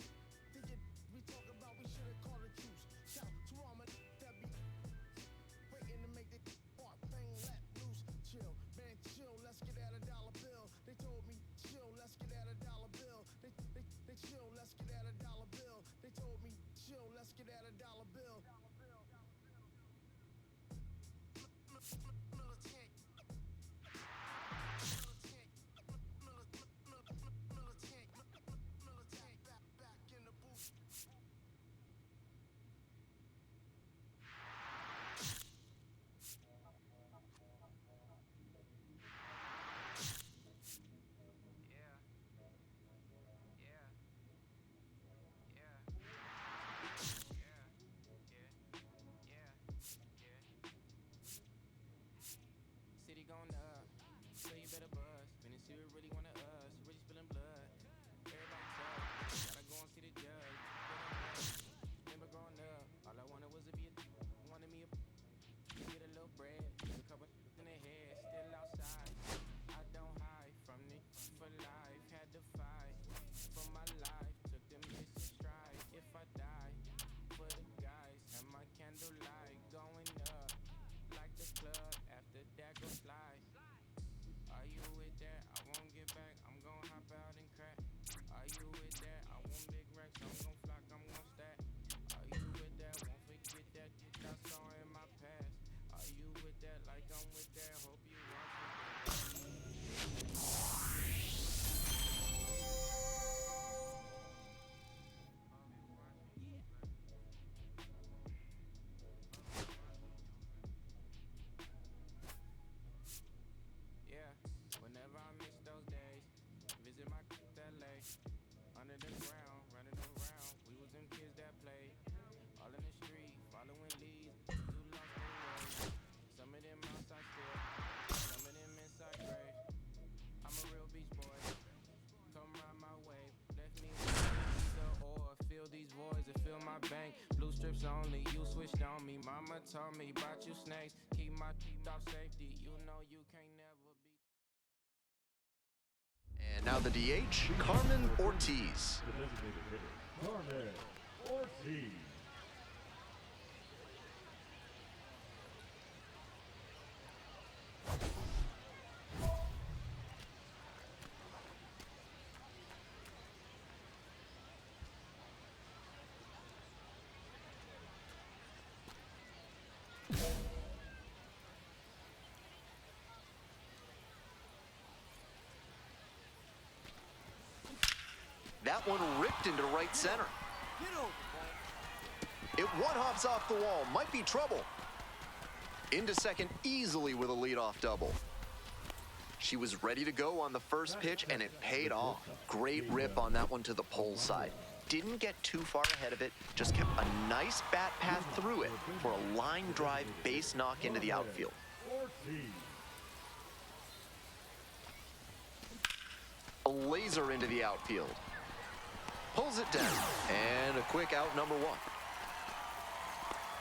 Speaker 4: think it we talk about, we should've called it juice. Shout to all my that be waiting to make the part thing let loose. Chill, man, chill, let's get at $1 bill. They told me, chill, let's get at $1 bill. They chill, let's get at $1 bill. They told me, chill, let's get at $1 bill.
Speaker 9: City going up, so you better buzz. Finish you really wanna us, really spilling blood. Everybody tough, gotta go and see the judge. Remember growing up, all I wanted was to be wanted me get a little bread, a couple in the head, still outside. I don't hide from it for life, had to fight for my life, took them hits in stride. If I die for the guys, and my candlelight going up like the club. After that go slide. Are you with that? I won't get back. I'm gon' hop out and crack. Are you with that? I want big racks. I'm gon' flock. I'm gon' stack. Are you with that? Won't forget that shit I saw in my past. Are you with that? Like I'm with that. Hope you want it. Yeah, whenever I miss those days, visit my LA. Under the ground, running around, we was them kids that played. All in the street, following leads, too lost in ways. Some of them outside still, some of them inside grave. I'm a real beach boy, come ride my wave. Left me with either or, fill these voids and fill my bank. Blue strips only, you switched on me. Mama told me about you snakes, keep my teeth off safety. You know you can't never be.
Speaker 8: And now the DH, Carmen Ortiz.
Speaker 1: The designated hitter, Carmen Ortiz.
Speaker 8: That one ripped into right center. It one-hops off the wall. Might be trouble. Into second easily with a leadoff double. She was ready to go on the first pitch, and it paid off. Great rip on that one to the pole side. Didn't get too far ahead of it, just kept a nice bat path through it for a line drive base knock into the outfield. A laser into the outfield. Pulls it down, and a quick out number one.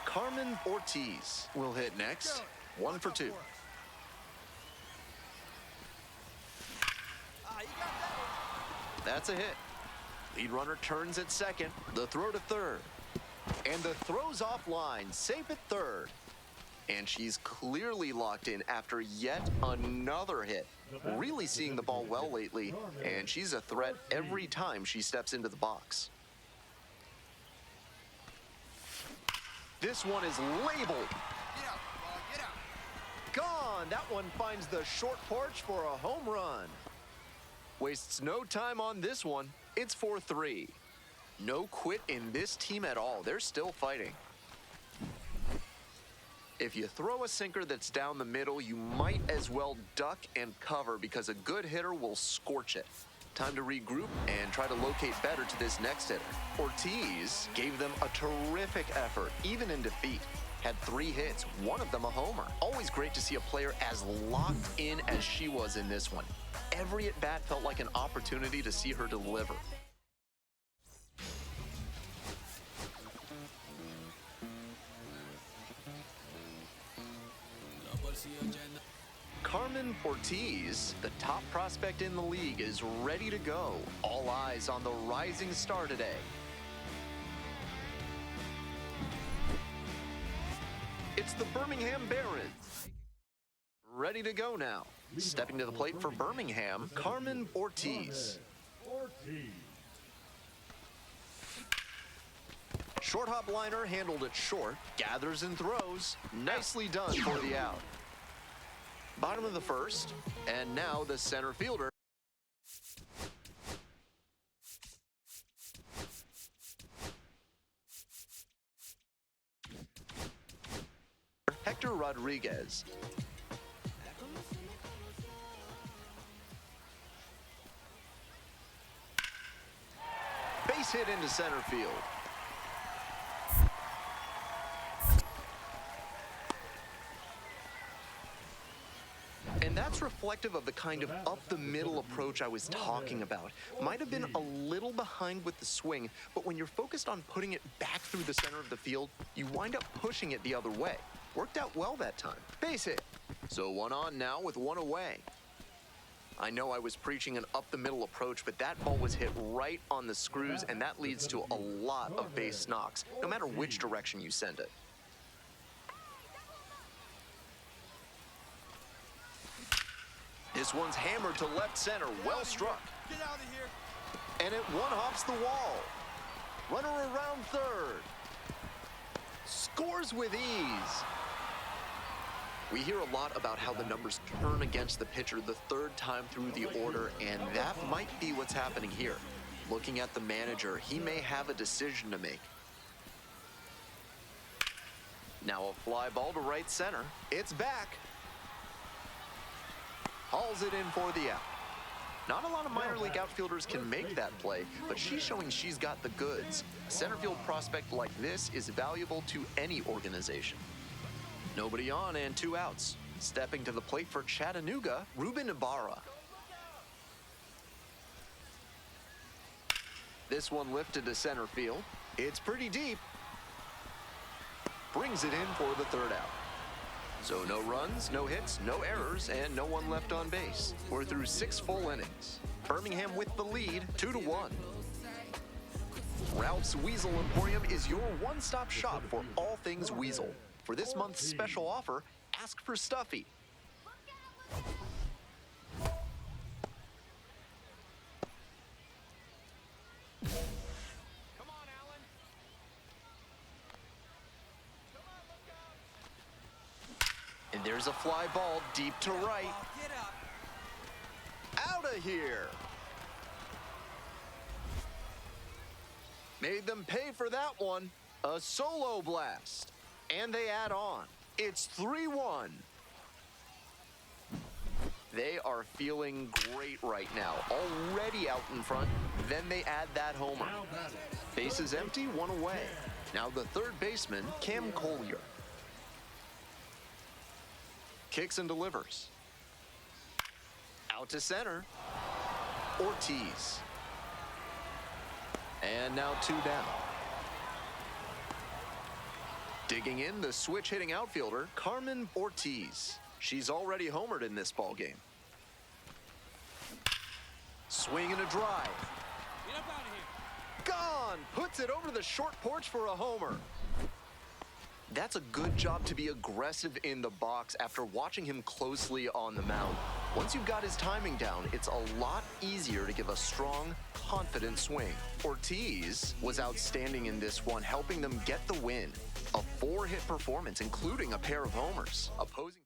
Speaker 8: Carmen Ortiz will hit next. 1 for 2. That's a hit. Lead runner turns at second. The throw to third. And the throw's offline, safe at third. And she's clearly locked in after yet another hit. Really seeing the ball well lately, and she's a threat every time she steps into the box. This one is labeled. Gone. That one finds the short porch for a home run. Wastes no time on this one. It's 4-3. No quit in this team at all. They're still fighting. If you throw a sinker that's down the middle, you might as well duck and cover because a good hitter will scorch it. Time to regroup and try to locate better to this next hitter. Ortiz gave them a terrific effort, even in defeat. Had 3 hits, one of them a homer. Always great to see a player as locked in as she was in this one. Every at-bat felt like an opportunity to see her deliver. Carmen Ortiz, the top prospect in the league, is ready to go. All eyes on the rising star today. It's the Birmingham Barons. Ready to go now. Stepping to the plate for Birmingham, Carmen Ortiz. Short hop liner handled it short, gathers and throws. Nicely done for the out. Bottom of the first, and now the center fielder. Hector Rodriguez. Base hit into center field. And that's reflective of the kind of up-the-middle approach I was talking about. Might have been a little behind with the swing, but when you're focused on putting it back through the center of the field, you wind up pushing it the other way. Worked out well that time. Base hit. So 1 on now with 1 away. I know I was preaching an up-the-middle approach, but that ball was hit right on the screws, and that leads to a lot of base knocks, no matter which direction you send it. This one's hammered to left center, well struck.
Speaker 4: Get out of here.
Speaker 8: And it one-hops the wall. Runner around third. Scores with ease. We hear a lot about how the numbers turn against the pitcher the 3rd time through the order, and that might be what's happening here. Looking at the manager, he may have a decision to make. Now a fly ball to right center. It's back. Hauls it in for the out. Not a lot of minor league outfielders can make that play, but she's showing she's got the goods. A center field prospect like this is valuable to any organization. Nobody on and 2 outs. Stepping to the plate for Chattanooga, Ruben Ibarra. This one lifted to center field. It's pretty deep. Brings it in for the 3rd out. So no runs, no hits, no errors, and no one left on base. We're through 6 full innings. Birmingham with the lead, 2-1. Ralph's Weasel Emporium is your one-stop shop for all things weasel. For this month's special offer, ask for Stuffy. And there's a fly ball deep to right. Out of here. Made them pay for that one. A solo blast. And they add on. It's 3-1. They are feeling great right now. Already out in front. Then they add that homer. Bases empty, one away. Now the third baseman, Cam Collier. Kicks and delivers. Out to center. Ortiz. And now 2 down. Digging in, the switch-hitting outfielder, Carmen Ortiz. She's already homered in this ballgame. Swing and a drive.
Speaker 9: Get up out of here.
Speaker 8: Gone! Puts it over the short porch for a homer. That's a good job to be aggressive in the box after watching him closely on the mound. Once you've got his timing down, it's a lot easier to give a strong, confident swing. Ortiz was outstanding in this one, helping them get the win. A 4-hit performance, including a pair of homers. Opposing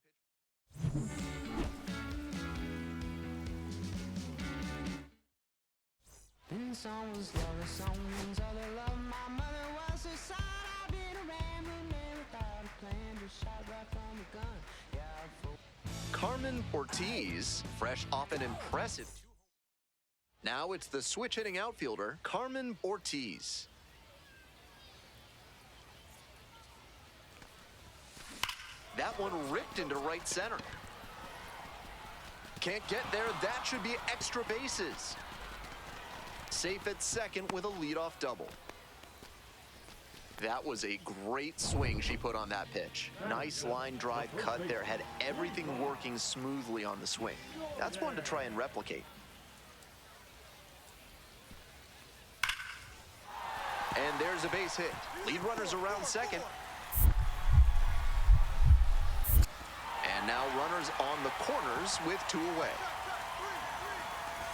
Speaker 9: Then someone's love, someone's other love. My mother was a son. I've been a rambling man without a plan. Just shot right from a gun. Yeah,
Speaker 8: Carmen Ortiz, fresh off an impressive. Now it's the switch-hitting outfielder, Carmen Ortiz. That one ripped into right center. Can't get there. That should be extra bases. Safe at second with a leadoff double. That was a great swing she put on that pitch. Nice line drive cut there. Had everything working smoothly on the swing. That's one to try and replicate. And there's a base hit. Lead runners around second. And now runners on the corners with 2 away.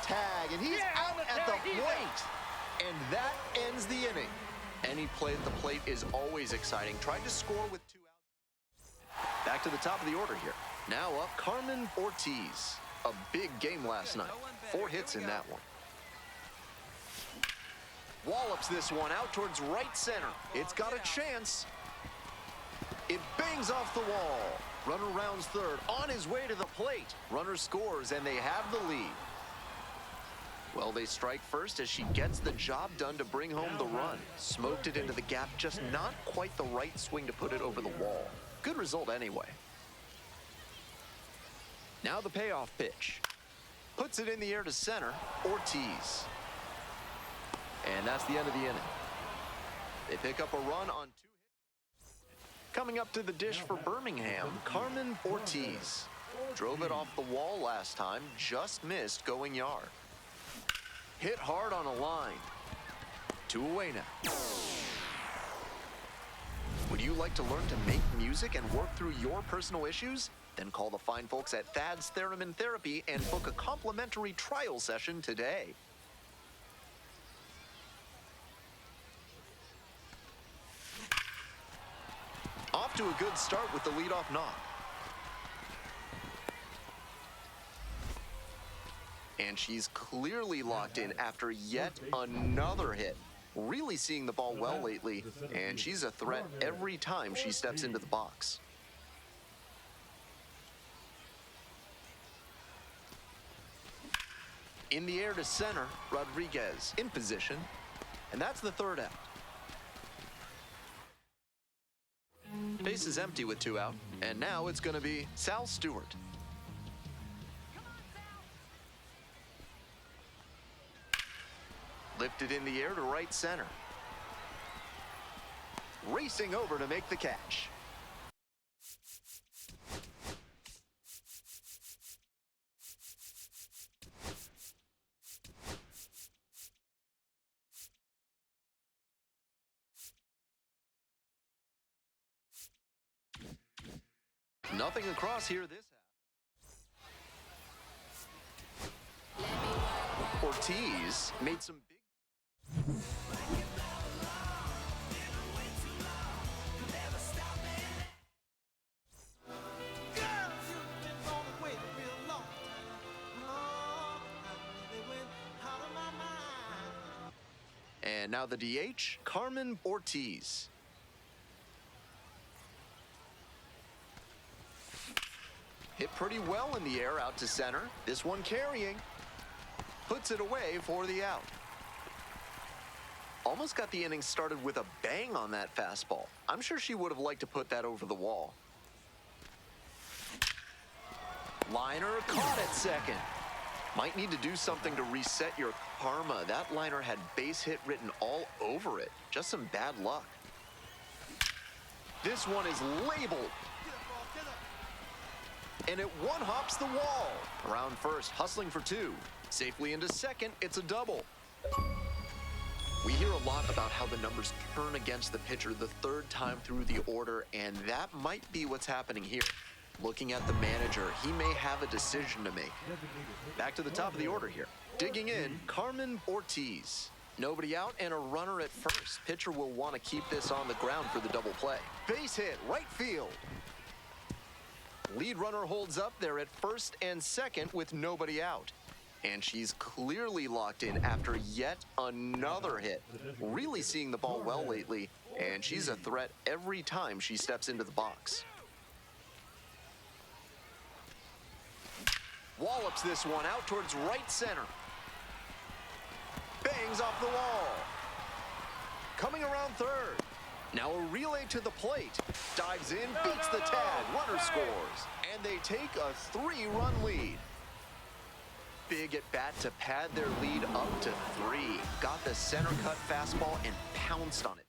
Speaker 8: Tag, and he's out at the plate. And that ends the inning. Any play at the plate is always exciting. Tried to score with 2 outs. Back to the top of the order here. Now up, Carmen Ortiz. A big game last night. 4 hits in that one. Wallops this one out towards right center. It's got a chance. It bangs off the wall. Runner rounds third, on his way to the plate. Runner scores, and they have the lead. Well, they strike first as she gets the job done to bring home the run. Smoked it into the gap, just not quite the right swing to put it over the wall. Good result anyway. Now the payoff pitch. Puts it in the air to center, Ortiz. And that's the end of the inning. They pick up a run on 2 hits. Coming up to the dish for Birmingham, Carmen Ortiz. Drove it off the wall last time, just missed going yard. Hit hard on a line. 2 away now. Would you like to learn to make music and work through your personal issues? Then call the fine folks at Thad's Theremin Therapy and book a complimentary trial session today. Off to a good start with the leadoff knock. And she's clearly locked in after yet another hit. Really seeing the ball well lately, and she's a threat every time she steps into the box. In the air to center, Rodriguez in position, and that's the 3rd out. Base is empty with 2 out, and now it's going to be Sal Stewart. Lifted in the air to right center. Racing over to make the catch. Nothing across here this half. Ortiz made some big... And now the DH, Carmen Ortiz. Hit pretty well in the air out to center. This one carrying. Puts it away for the out. Almost got the inning started with a bang on that fastball. I'm sure she would have liked to put that over the wall. Liner caught at second. Might need to do something to reset your karma. That liner had base hit written all over it. Just some bad luck. This one is labeled. And it one-hops the wall. Around first, hustling for two. Safely into second, it's a double. We hear a lot about how the numbers turn against the pitcher the third time through the order, and that might be what's happening here. Looking at the manager, he may have a decision to make. Back to the top of the order here. Digging in, Carmen Ortiz. Nobody out and a runner at first. Pitcher will want to keep this on the ground for the double play. Base hit, right field. Lead runner holds up there at first and second with nobody out. And she's clearly locked in after yet another hit. Really seeing the ball well lately, and she's a threat every time she steps into the box. Wallops this one out towards right center. Bangs off the wall. Coming around third. Now a relay to the plate. Dives in, beats the tag. Runner scores. And they take a 3-run lead. Big at bat to pad their lead up to 3. Got the center cut fastball and pounced on it.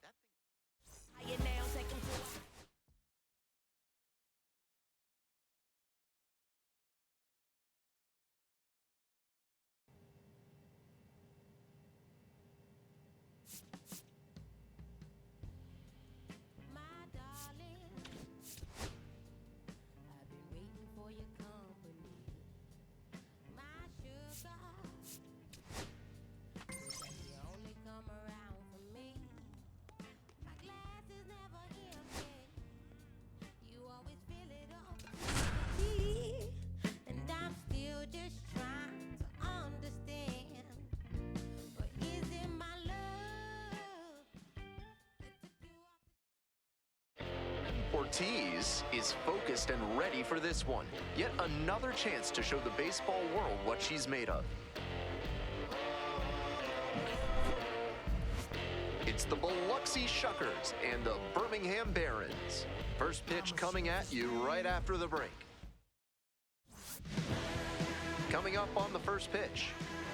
Speaker 8: Ortiz is focused and ready for this one. Yet another chance to show the baseball world what she's made of. It's the Biloxi Shuckers and the Birmingham Barons. First pitch coming at you right after the break. Coming up on the first pitch.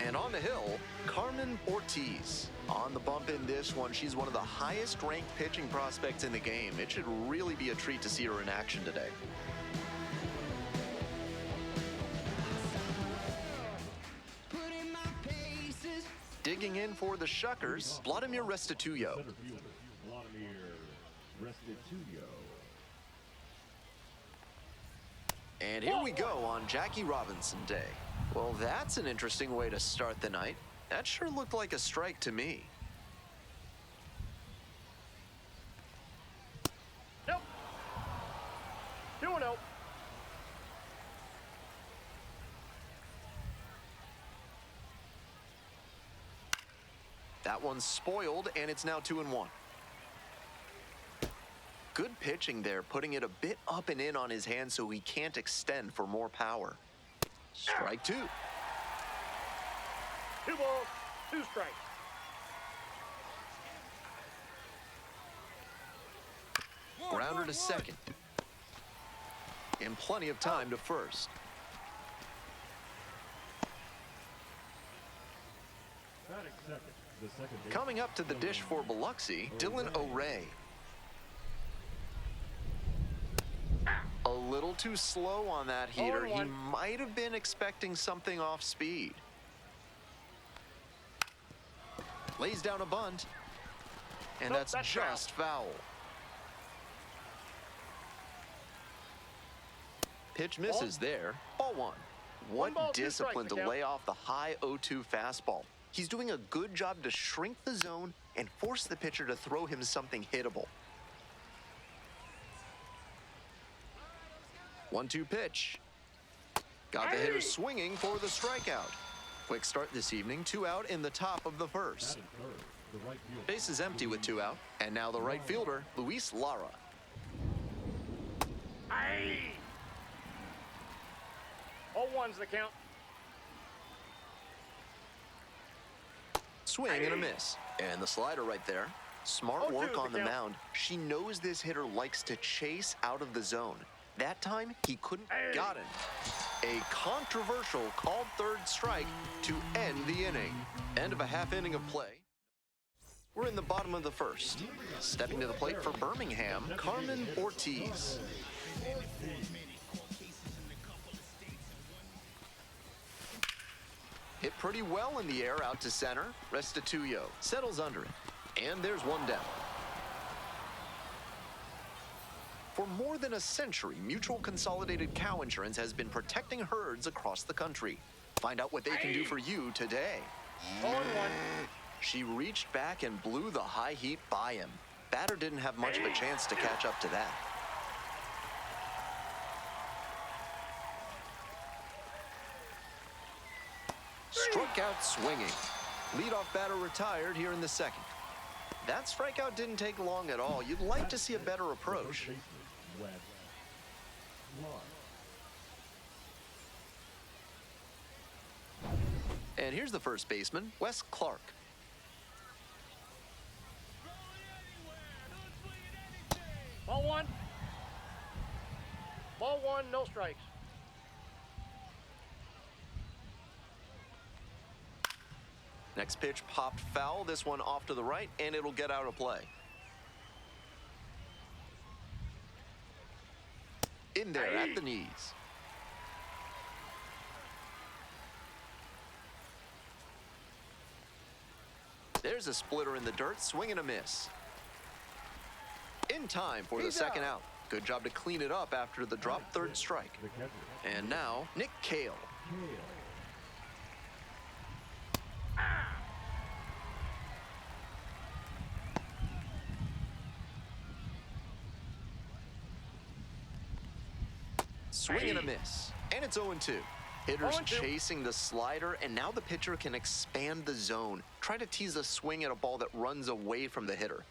Speaker 8: And on the hill, Carmen Ortiz. On the bump in this one, she's one of the highest ranked pitching prospects in the game. It should really be a treat to see her in action today. Digging in for the Shuckers, Vladimir Restituyo. And here we go on Jackie Robinson Day. Well, that's an interesting way to start the night. That sure looked like a strike to me.
Speaker 10: Nope. 2-0.
Speaker 8: That one's spoiled, and it's now 2-1. Good pitching there, putting it a bit up and in on his hand so he can't extend for more power. Strike 2.
Speaker 10: 2 balls, 2 strikes.
Speaker 8: Grounder to second. And plenty of time to first. Coming up to the dish for Biloxi, Dylan O'Ray. A little too slow on that heater. He might have been expecting something off speed. Lays down a bunt. And that's just foul. Pitch misses there. Ball 1. What discipline to lay off the high 0-2 fastball. He's doing a good job to shrink the zone and force the pitcher to throw him something hittable. 1-2 pitch. Got the hitter swinging for the strikeout. Quick start this evening, 2 out in the top of the first. Base is empty with 2 out. And now the right fielder, Luis Lara.
Speaker 10: Aye. 0-1's the count.
Speaker 8: Swing and a miss. And the slider right there. Smart
Speaker 10: 0-2
Speaker 8: work
Speaker 10: the
Speaker 8: on the
Speaker 10: count.
Speaker 8: mound. She knows this hitter likes to chase out of the zone. That time, he couldn't.
Speaker 10: Hey.
Speaker 8: Got him. A controversial called third strike to end the inning. End of a half inning of play. We're in the bottom of the first. Stepping to the plate for Birmingham, Carmen Ortiz. Hit pretty well in the air out to center. Restituyo settles under it. And there's one down. For more than a century, Mutual Consolidated Cow Insurance has been protecting herds across the country. Find out what they can do for you today.
Speaker 10: 0-1.
Speaker 8: She reached back and blew the high heat by him. Batter didn't have much of a chance to catch up to that. Struck out swinging. Leadoff batter retired here in the second. That strikeout didn't take long at all. You'd like to see a better approach. And here's the first baseman, Wes Clark.
Speaker 10: Ball 1. Ball 1, no strikes.
Speaker 8: Next pitch popped foul. This one off to the right, and it'll get out of play. In there at the knees. There's a splitter in the dirt, swing and a miss. In time for the second out. Good job to clean it up after the dropped third strike. And now, Nick Cale. Swing and a miss. And it's 0-2. Hitters
Speaker 10: 0-2.
Speaker 8: chasing the slider, and now the pitcher can expand the zone. Try to tease a swing at a ball that runs away from the hitter.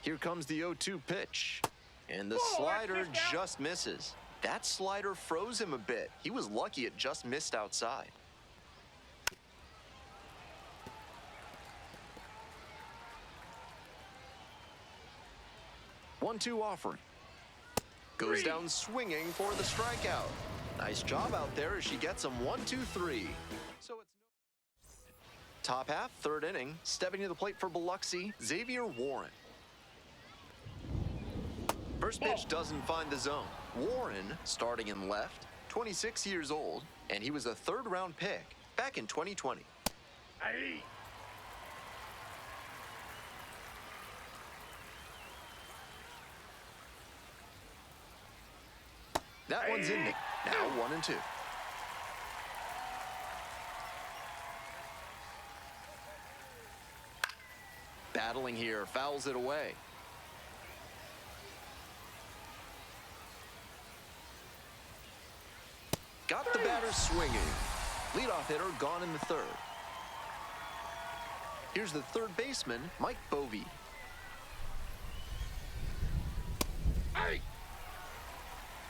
Speaker 8: Here comes the 0-2 pitch. And the slider just misses. That slider froze him a bit. He was lucky it just missed outside. One-two offering. Goes down swinging for the strikeout. Nice job out there as she gets him 1-2-3. So it's top half, third inning. Stepping to the plate for Biloxi, Xavier Warren. First pitch doesn't find the zone. Warren, starting in left, 26 years old, and he was a third-round pick back in 2020.
Speaker 10: Aye.
Speaker 8: That one's in there. Now 1-2. Battling here, fouls it away. Got the batter swinging. Leadoff hitter gone in the third. Here's the third baseman, Mike Bovee.
Speaker 10: Aye.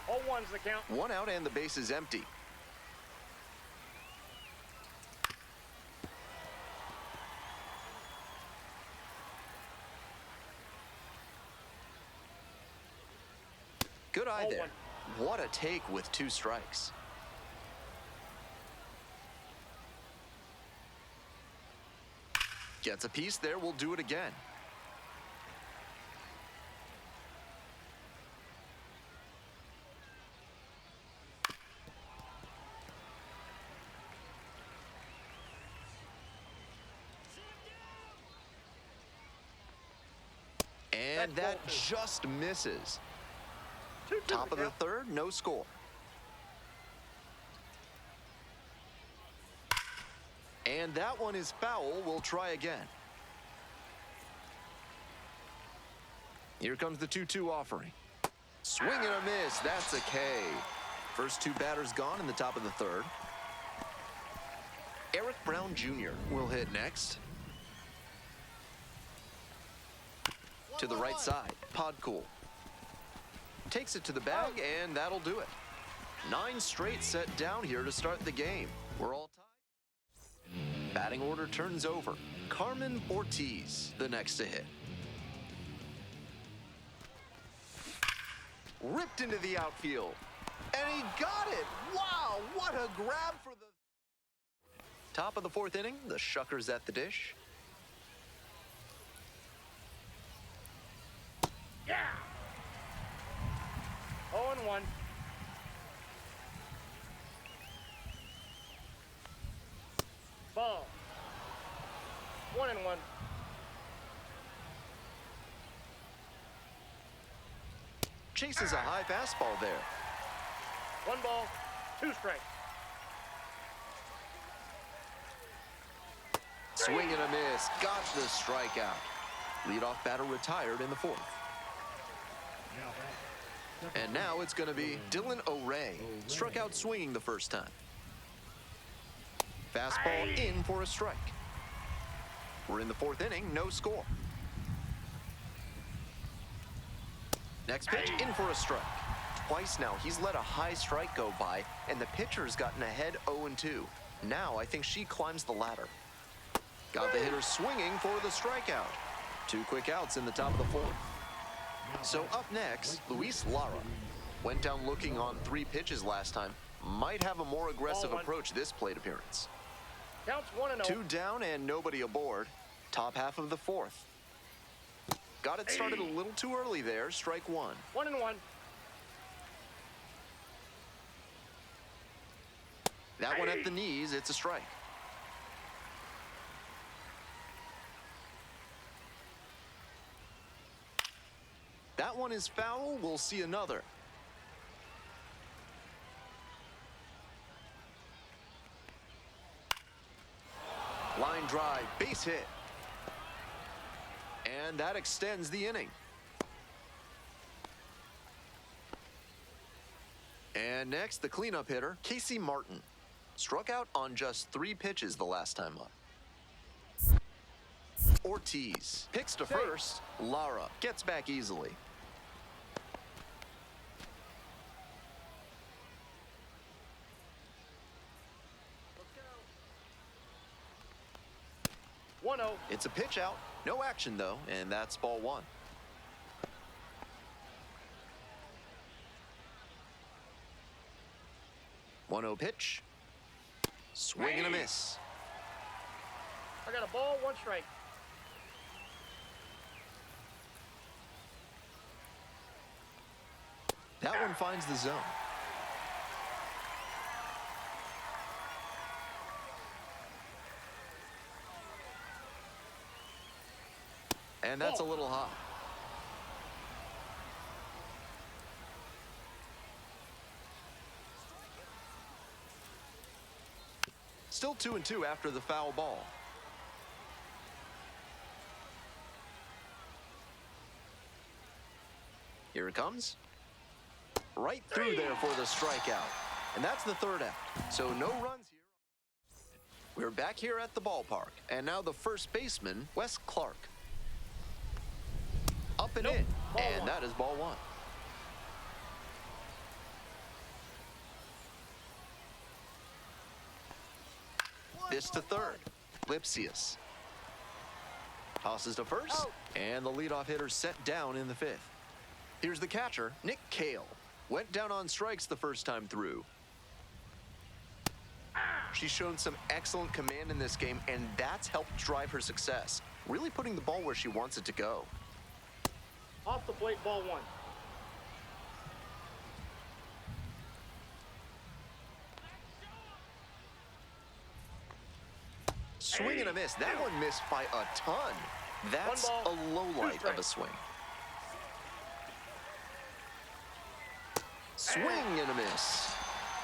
Speaker 10: 0-1's the count.
Speaker 8: One out and the base is empty. Good eye there. What a take with 2 strikes. Gets a piece there, we'll do it again. And that just misses. Top of the third, no score. And that one is foul. We'll try again. Here comes the 2-2 offering. Swing and a miss. That's a K. First two batters gone in the top of the third. Eric Brown Jr. will hit next. To the right side, Podcool. Takes it to the bag, and that'll do it. 9 straight set down here to start the game. We're all tied. Batting order turns over. Carmen Ortiz, the next to hit. Ripped into the outfield. And he got it! Wow, what a grab for the... Top of the 4th inning, the Shuckers at the dish.
Speaker 10: Yeah! 0-1. Ball. 1-1.
Speaker 8: Chases a high fastball there.
Speaker 10: 1 ball, 2 strikes.
Speaker 8: Swing and a miss. Got the strikeout. Leadoff batter retired in the 4th. And now it's going to be Dylan O'Ray. Struck out swinging the first time. Fastball in for a strike. We're in the 4th inning, no score. Next pitch, in for a strike. Twice now, he's let a high strike go by, and the pitcher's gotten ahead 0-2. Now I think she climbs the ladder. Got the hitter swinging for the strikeout. 2 quick outs in the top of the 4th. So up next, Luis Lara. Went down looking on 3 pitches last time. Might have a more aggressive approach this plate appearance.
Speaker 10: Counts 1-0.
Speaker 8: 2 down and nobody aboard. Top half of the 4th. Got it started a little too early there. Strike 1.
Speaker 10: 1-1.
Speaker 8: That one at the knees. It's a strike. That one is foul. We'll see another. Line drive, base hit. And that extends the inning. And next, the cleanup hitter, Casey Martin. Struck out on just 3 pitches the last time up. Ortiz picks to first. Lara gets back easily.
Speaker 10: Let's go. 1-0.
Speaker 8: It's a pitch out. No action, though, and that's ball 1. One-0 pitch. Swing and a miss.
Speaker 10: I got a ball, 1 strike.
Speaker 8: That one finds the zone. And that's a little high. Still 2-2 after the foul ball. Here it comes. Right through there for the strikeout. And that's the 3rd out. So no runs here. We're back here at the ballpark. And now the first baseman, Wes Clark. Up and in. And that is ball 1. This to third. Lipsius. Tosses to first. And the leadoff hitter set down in the 5th. Here's the catcher, Nick Cale. Went down on strikes the first time through. She's shown some excellent command in this game, and that's helped drive her success. Really putting the ball where she wants it to go.
Speaker 10: Off the plate, ball 1.
Speaker 8: Swing and a miss. That one missed by a ton. That's a low light of a swing. Swing and a miss.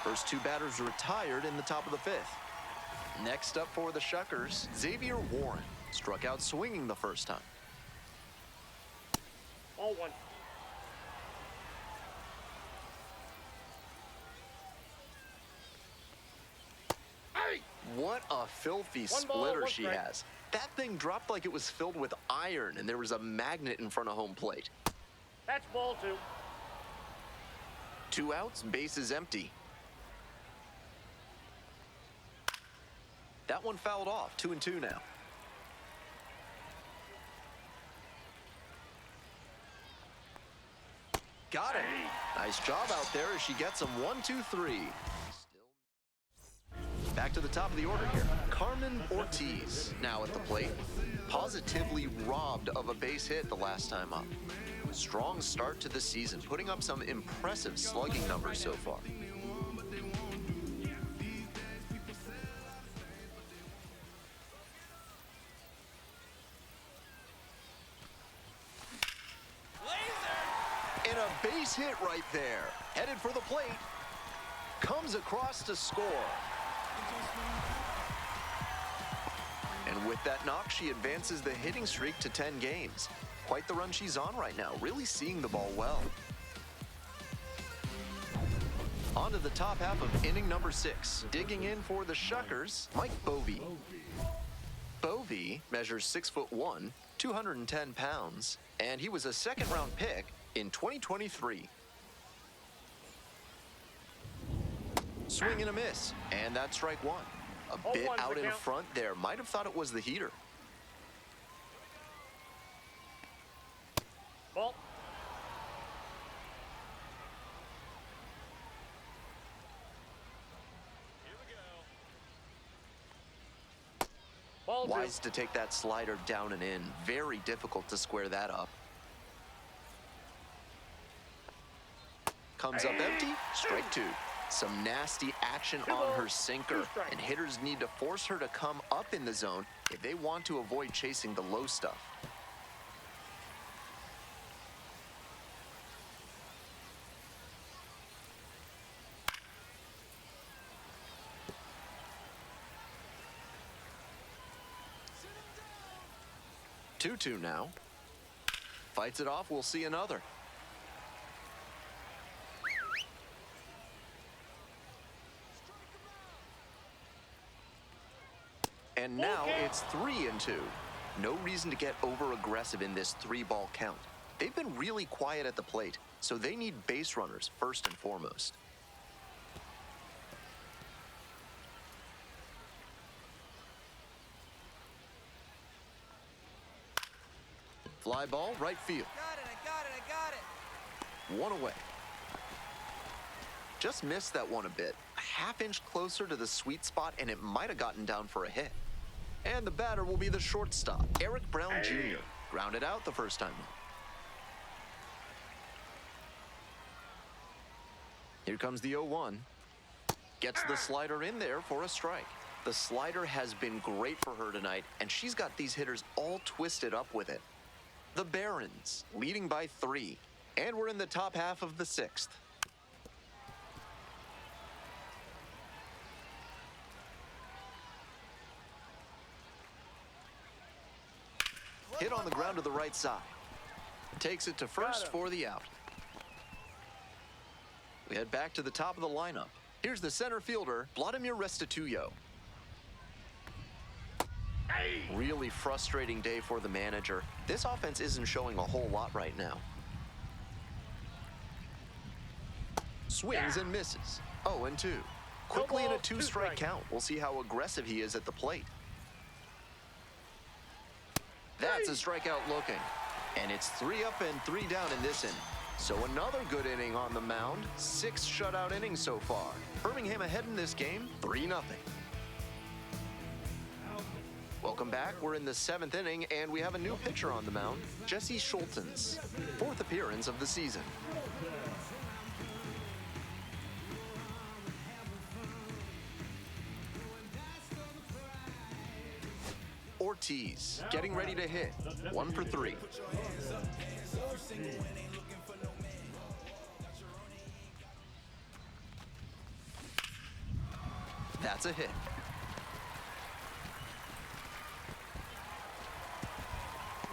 Speaker 8: First 2 batters retired in the top of the 5th. Next up for the Shuckers, Xavier Warren. Struck out swinging the first time.
Speaker 10: Ball 1.
Speaker 8: What a filthy
Speaker 10: One ball,
Speaker 8: splitter
Speaker 10: one
Speaker 8: she
Speaker 10: strike.
Speaker 8: has. That thing dropped like it was filled with iron and there was a magnet in front of home plate.
Speaker 10: That's ball 2.
Speaker 8: 2 outs, bases empty. That one fouled off, 2-2 now. Got it. Nice job out there as she gets him 1-2-3. Back to the top of the order here. Carmen Ortiz now at the plate. Positively robbed of a base hit the last time up. Strong start to the season, putting up some impressive slugging numbers so far. And a base hit right there. Headed for the plate. Comes across to score. And with that knock, she advances the hitting streak to 10 games. Quite the run she's on right now, really seeing the ball well. On to the top half of inning number 6. Digging in for the Shuckers, Mike Bovee. Bovee measures 6'1", 210 pounds, and he was a second-round pick in 2023. Swing and a miss, and that's strike 1. A bit
Speaker 10: 0-1's the
Speaker 8: out in
Speaker 10: count.
Speaker 8: front there. Might have thought it was the heater.
Speaker 10: Ball. Ball 2.
Speaker 8: Wise to take that slider down and in. Very difficult to square that up. Comes up empty, strike 2. Some nasty action on her sinker, and hitters need to force her to come up in the zone if they want to avoid chasing the low stuff. Two now. Fights it off, we'll see another. And now it's 3-2. No reason to get over-aggressive in this 3-ball count. They've been really quiet at the plate, so they need base runners first and foremost. Fly ball, right field. One away. Just missed that one a bit. A half-inch closer to the sweet spot, and it might have gotten down for a hit. And the batter will be the shortstop, Eric Brown Jr. Grounded out the first time up. Here comes the 0-1. Gets the slider in there for a strike. The slider has been great for her tonight, and she's got these hitters all twisted up with it. The Barons leading by 3, and we're in the top half of the 6th. Hit on the ground to the right side. Takes it to first for the out. We head back to the top of the lineup. Here's the center fielder, Vladimir Restituyo. Really frustrating day for the manager. This offense isn't showing a whole lot right now. Swings and misses. 0-2. Quickly in a 2-strike count. We'll see how aggressive he is at the plate. That's a strikeout looking. And it's 3 up and 3 down in this inning. So another good inning on the mound. 6 shutout innings so far. Birmingham ahead in this game, 3-0. Welcome back. We're in the 7th inning, and we have a new pitcher on the mound, Jesse Schultens. 4th appearance of the season. Ortiz getting ready to hit. 1 for 3. That's a hit.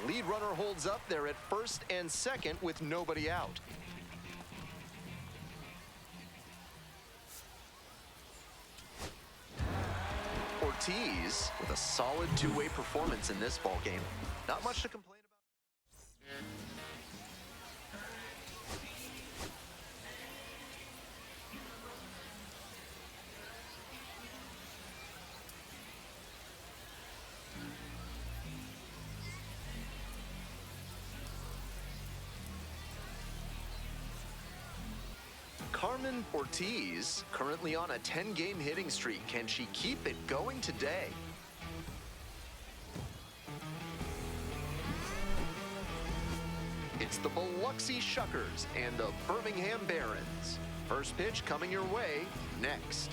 Speaker 8: Lead runner holds up there at first and second with nobody out. Ortiz with a solid two-way performance in this ball game. Not much to complain about. Carmen Ortiz, currently on a 10-game hitting streak. Can she keep it going today? It's the Biloxi Shuckers and the Birmingham Barons. First pitch coming your way next.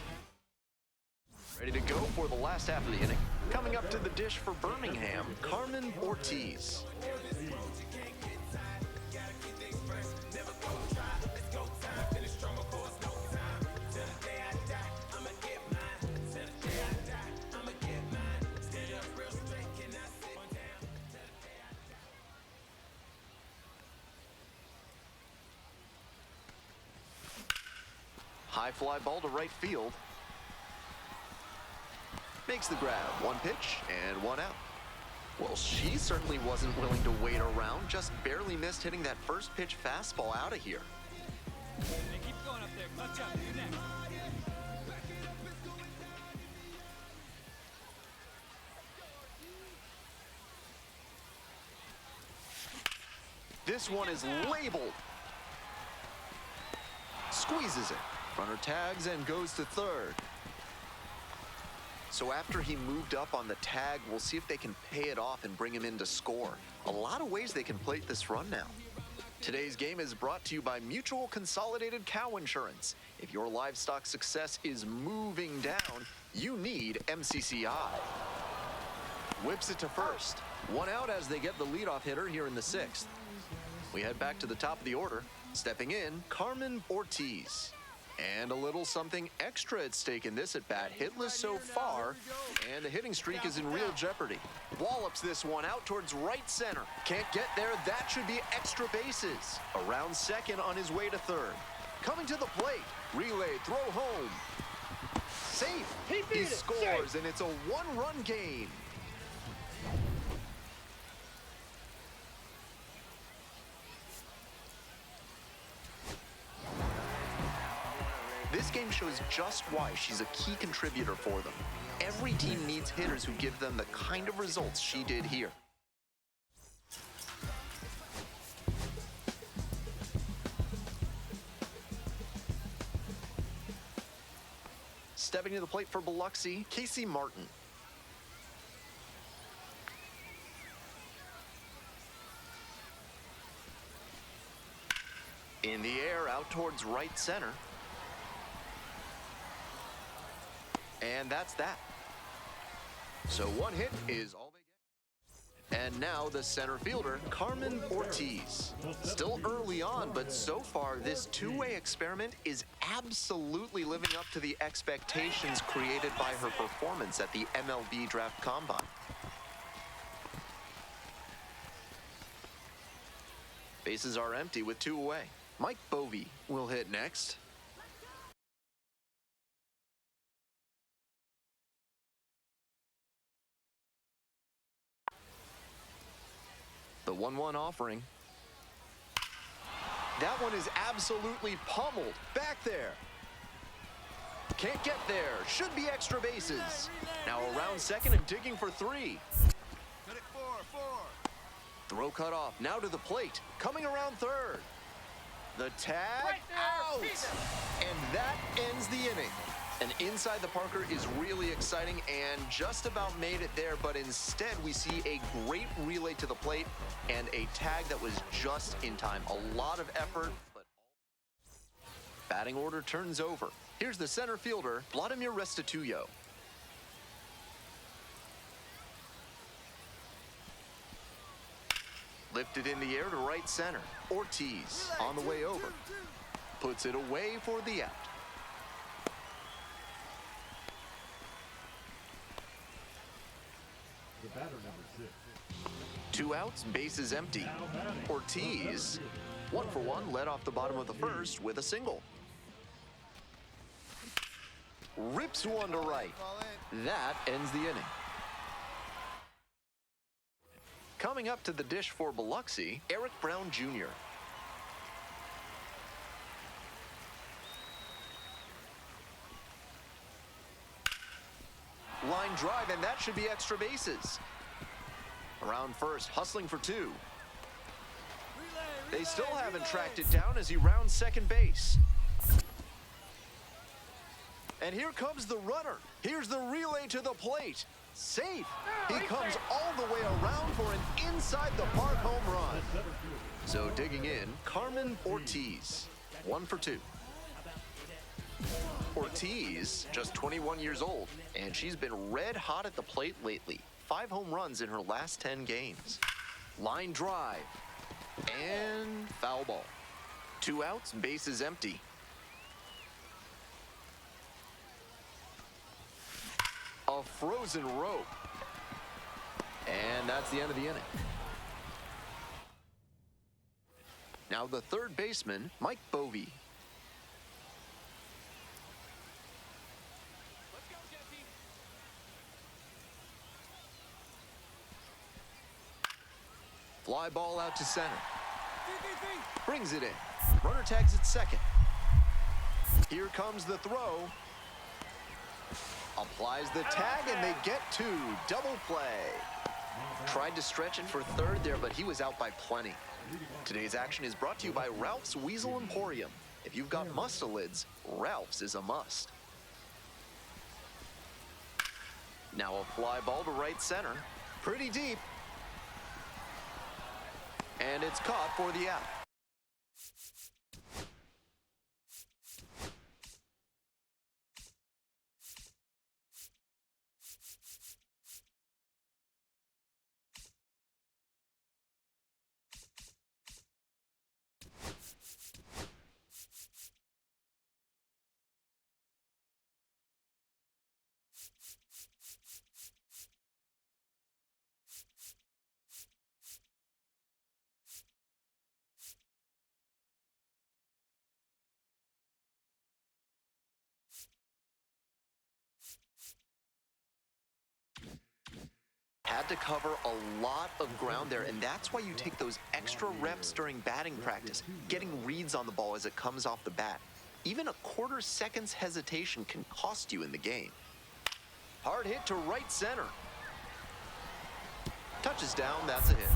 Speaker 8: Ready to go for the last half of the inning. Coming up to the dish for Birmingham, Carmen Ortiz. High fly ball to right field. Makes the grab. One pitch and one out. Well, she certainly wasn't willing to wait around. Just barely missed hitting that first pitch fastball out of here.
Speaker 11: Hey, keep going up there. Clutch up. You next.
Speaker 8: This one is labeled. Squeezes it. Runner tags and goes to third. So after he moved up on the tag, we'll see if they can pay it off and bring him in to score. A lot of ways they can plate this run now. Today's game is brought to you by Mutual Consolidated Cow Insurance. If your livestock success is moving down, you need MCCI. Whips it to first. One out as they get the leadoff hitter here in the sixth. We head back to the top of the order. Stepping in, Carmen Ortiz. And a little something extra at stake in this at-bat. Hitless so far, and the hitting streak is in real jeopardy. Wallops this one out towards right center. Can't get there. That should be extra bases. Around second on his way to third. Coming to the plate. Relay, throw home. Safe. He scores, and it's a one-run game. This game shows just why she's a key contributor for them. Every team needs hitters who give them the kind of results she did here. Stepping to the plate for Biloxi, Casey Martin. In the air, out towards right center. And that's that. So one hit is all they get. And now the center fielder, Carmen Ortiz. Still early on, but so far this two-way experiment is absolutely living up to the expectations created by her performance at the MLB Draft Combine. Bases are empty with two away. Mike Bovee will hit next. The 1-1 offering. That one is absolutely pummeled. Back there. Can't get there. Should be extra bases. Now around second and digging for three. Throw cut off. Now to the plate. Coming around third. The tag out. And that ends the inning. And inside the Parker is really exciting and just about made it there, but instead we see a great relay to the plate and a tag that was just in time. A lot of effort, but batting order turns over. Here's the center fielder, Vladimir Restituyo. Lifted in the air to right center. Ortiz on the way over. Puts it away for the out.
Speaker 1: Batter number 6.
Speaker 8: Two outs, bases empty. Ortiz, 1-for-1, led off the bottom of the first with a single. Rips one to right. That ends the inning. Coming up to the dish for Biloxi, Eric Brown Jr. Line drive, and that should be extra bases. Around first, hustling for two. They still haven't tracked it down as he rounds second base. And here comes the runner. Here's the relay to the plate. Safe. He comes all the way around for an inside-the-park home run. So digging in, Carmen Ortiz, 1 for 2. Ortiz, just 21 years old, and she's been red hot at the plate lately. 5 home runs in her last 10 games. Line drive, and foul ball. 2 outs, bases empty. A frozen rope. And that's the end of the inning. Now the third baseman, Mike Bovee. Fly ball out to center. Brings it in. Runner tags at second. Here comes the throw. Applies the tag, and they get 2. Double play. Tried to stretch it for third there, but he was out by plenty. Today's action is brought to you by Ralph's Weasel Emporium. If you've got mustelids, Ralph's is a must. Now a fly ball to right center. Pretty deep. And it's caught for the out. Had to cover a lot of ground there, and that's why you take those extra reps during batting practice, getting reads on the ball as it comes off the bat. Even a quarter second's hesitation can cost you in the game. Hard hit to right center. Touches down, that's a hit.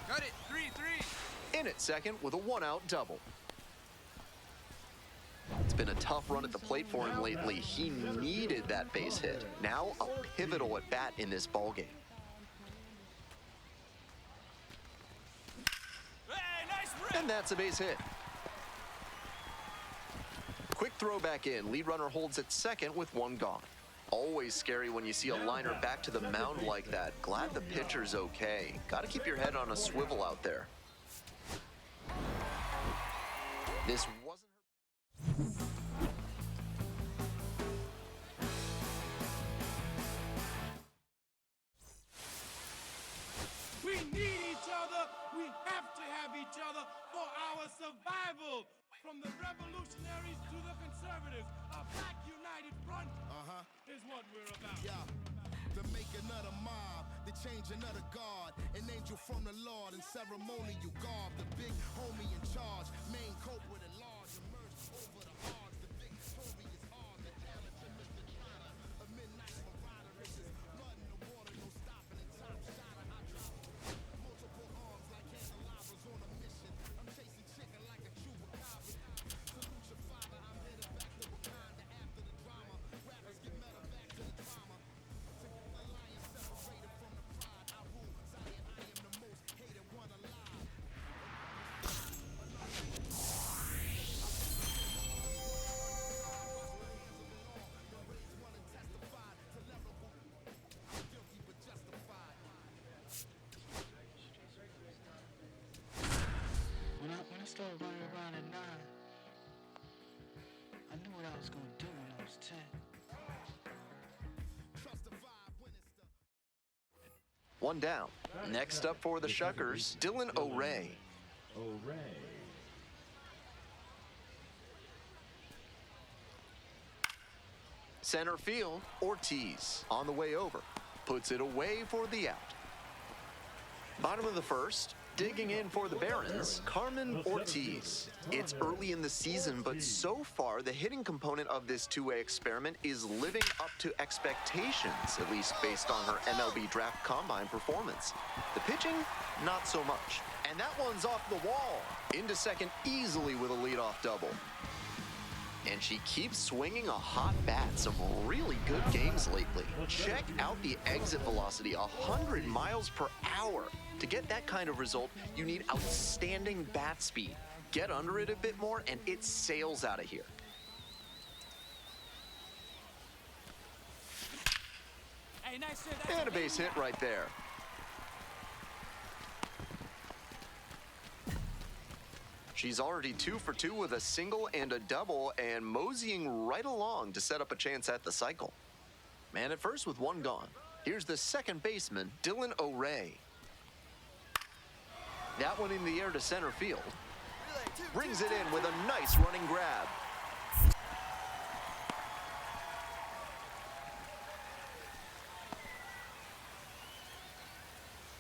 Speaker 9: Got it, 3-3.
Speaker 8: In at second with a 1-out double. It's been a tough run at the plate for him lately. He needed that base hit. Now a pivotal at bat in this ballgame. And that's a base hit. Quick throw back in. Lead runner holds at second with 1 gone. Always scary when you see a liner back to the mound like that. Glad the pitcher's okay. Got to keep your head on a swivel out there. This wasn't her.
Speaker 4: We need each other. We have to have each other for our survival. From the revolutionaries to the conservatives, a black united front is what we're about.
Speaker 12: Yeah, the making of the mob, the changing of the guard, an angel from the Lord, and ceremonial garb, the big homie in charge, main culprit at large, emerged over the odds, the victorious odds, the talented Mr. Trotter, a midnight marauder, this is blood in the water, no stopping, and top shotter, I drop multiple arms like candelabras on a mission, I'm chasing chicken like a chupacabra, salute your father, I'm headed back to Wakanda after the drama, rappers get metal back to the drama, together lions separated from the pride, I rule Zion, I am the most hated one alive.
Speaker 13: When I started running around at 9, I knew what I was gonna do when I was 10.
Speaker 8: One down. Next up for the Shuckers, Dylan O'Ray. Center field, Ortiz on the way over. Puts it away for the out. Bottom of the first, digging in for the Barons, Carmen Ortiz. It's early in the season, but so far, the hitting component of this two-way experiment is living up to expectations, at least based on her MLB Draft Combine performance. The pitching, not so much. And that one's off the wall. Into second easily with a leadoff double. And she keeps swinging a hot bat. Some really good games lately. Check out the exit velocity, 100 miles per hour. To get that kind of result, you need outstanding bat speed. Get under it a bit more, and it sails out of here.
Speaker 11: Hey, nice hit.
Speaker 8: And a base hit right there. She's already 2 for 2 with a single and a double, and moseying right along to set up a chance at the cycle. Man at first with one gone. Here's the second baseman, Dylan O'Ray. That one in the air to center field. Brings it in with a nice running grab.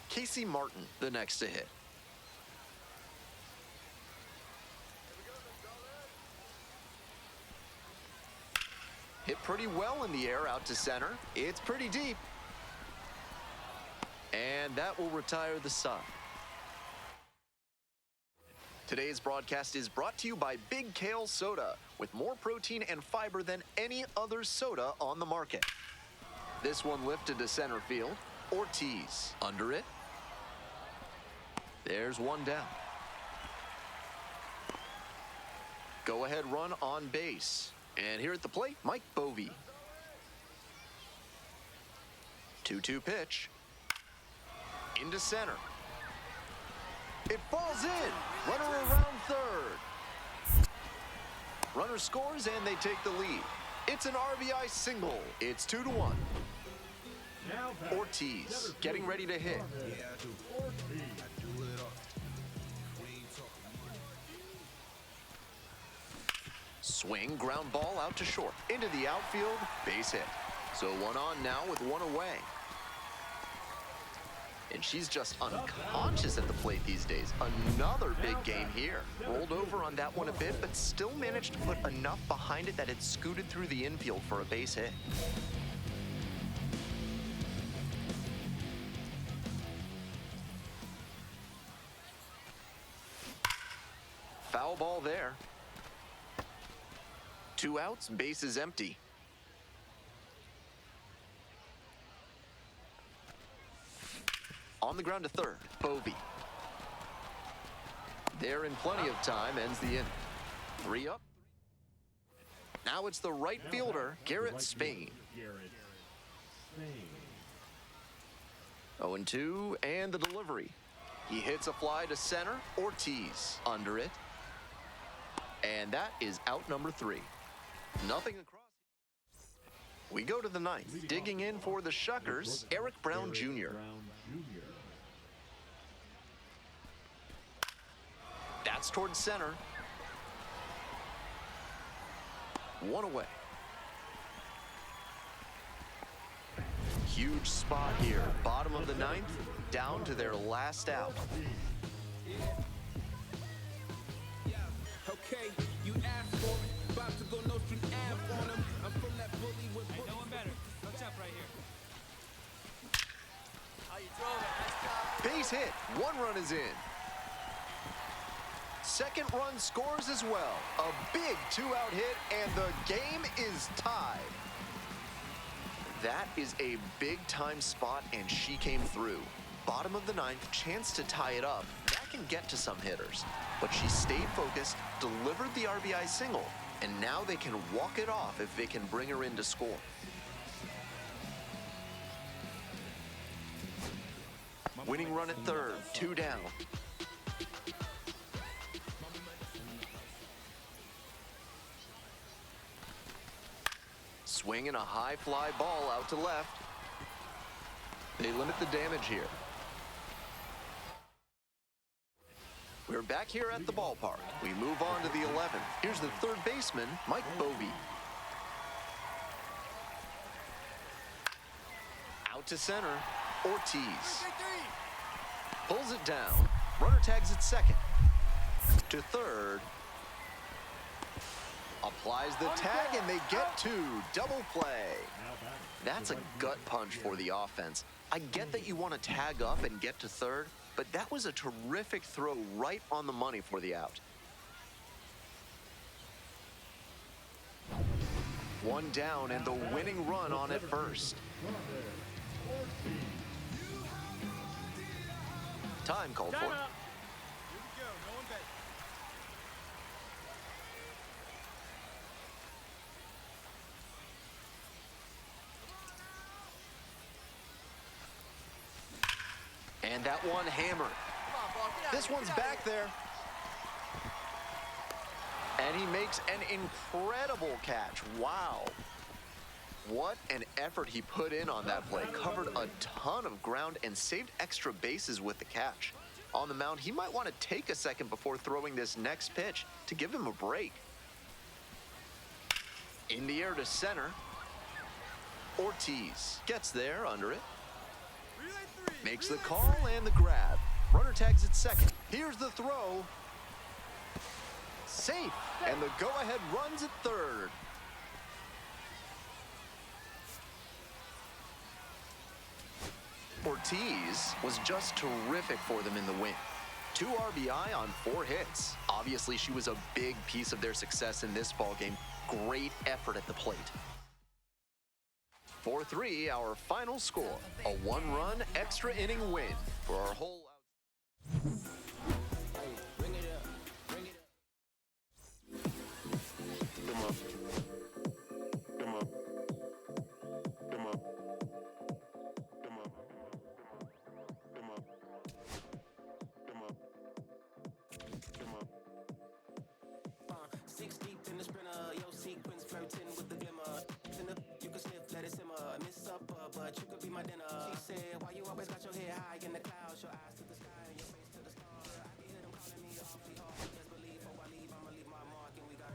Speaker 8: Casey Martin, the next to hit. Hit pretty well in the air out to center. It's pretty deep. And that will retire the side. Today's broadcast is brought to you by Big Kale Soda, with more protein and fiber than any other soda on the market. This one lifted to center field. Ortiz under it. There's one down. Go ahead run on base. And here at the plate, Mike Bovee. 2-2 pitch. Into center. It falls in. Runner around third. Runner scores and they take the lead. It's an RBI single. It's 2-1. Ortiz getting ready to hit. Swing, ground ball out to short. Into the outfield, base hit. So one on now with one away. And she's just unconscious at the plate these days. Another big game here. Rolled over on that one a bit, but still managed to put enough behind it that it scooted through the infield for a base hit. Foul ball there. 2 outs, bases empty. On the ground to third, Bovee. There in plenty of time, ends the inning. 3 up. Now it's the right fielder, Garrett Spain. 0-2, and the delivery. He hits a fly to center, Ortiz under it. And that is out number 3. Nothing across. We go to the ninth. Digging in for the Shuckers, Eric Brown Jr. That's towards center. 1 away. Huge spot here. Bottom of the ninth, down to their last out.
Speaker 4: Okay, you asked for it. About to go no string ab on him. I'm from that bully with
Speaker 11: No one better. What's up right here?
Speaker 4: how you drove it. Nice job.
Speaker 8: Base hit. 1 run is in. Second run scores as well. A big 2-out hit, and the game is tied. That is a big-time spot, and she came through. Bottom of the ninth, chance to tie it up. That can get to some hitters. But she stayed focused, delivered the RBI single, and now they can walk it off if they can bring her in to score. Winning run at third, 2 down. Swinging a high fly ball out to left. They limit the damage here. We're back here at the ballpark. We move on to the 11th. Here's the third baseman, Mike Bovee. to center. Ortiz pulls it down. Runner tags at second. To third. Applies the tag, and they get two. Double play. That's a gut punch for the offense. I get that you want to tag up and get to third, but that was a terrific throw right on the money for the out. One down and the winning run on at first. Time called for. And that one hammered. This one's back there. And he makes an incredible catch. Wow. What an effort he put in on that play. Covered a ton of ground and saved extra bases with the catch. On the mound, he might want to take a second before throwing this next pitch to give him a break. In the air to center. Ortiz gets there under it. Makes the call and the grab. Runner tags at second. Here's the throw. Safe. And the go-ahead runs at third. Ortiz was just terrific for them in the win. 2 RBI on 4 hits. Obviously, she was a big piece of their success in this ballgame. Great effort at the plate. 4-3, our final score. A 1-run extra inning win for our whole...
Speaker 9: But you could be my dinner. She said, why you always got your head high in the clouds? Your eyes to the sky and your face to the stars. I can hear them calling me awfully hard. Just believe before I leave, I'ma leave my mark. And we got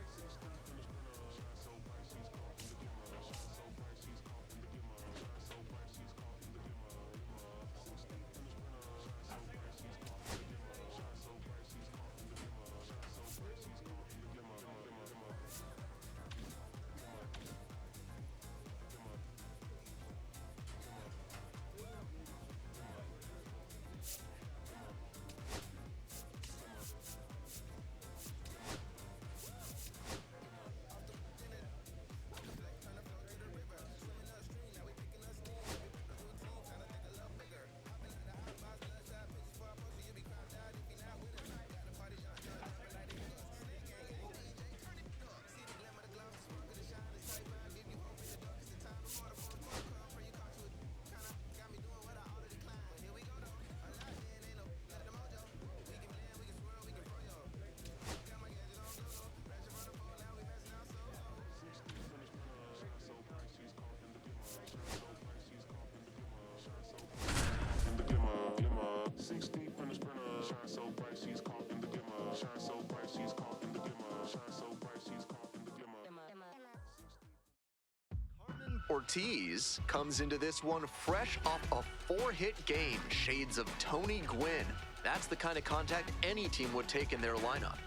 Speaker 8: Ortiz comes into this one fresh off a 4-hit game. Shades of Tony Gwynn. That's the kind of contact any team would take in their lineup.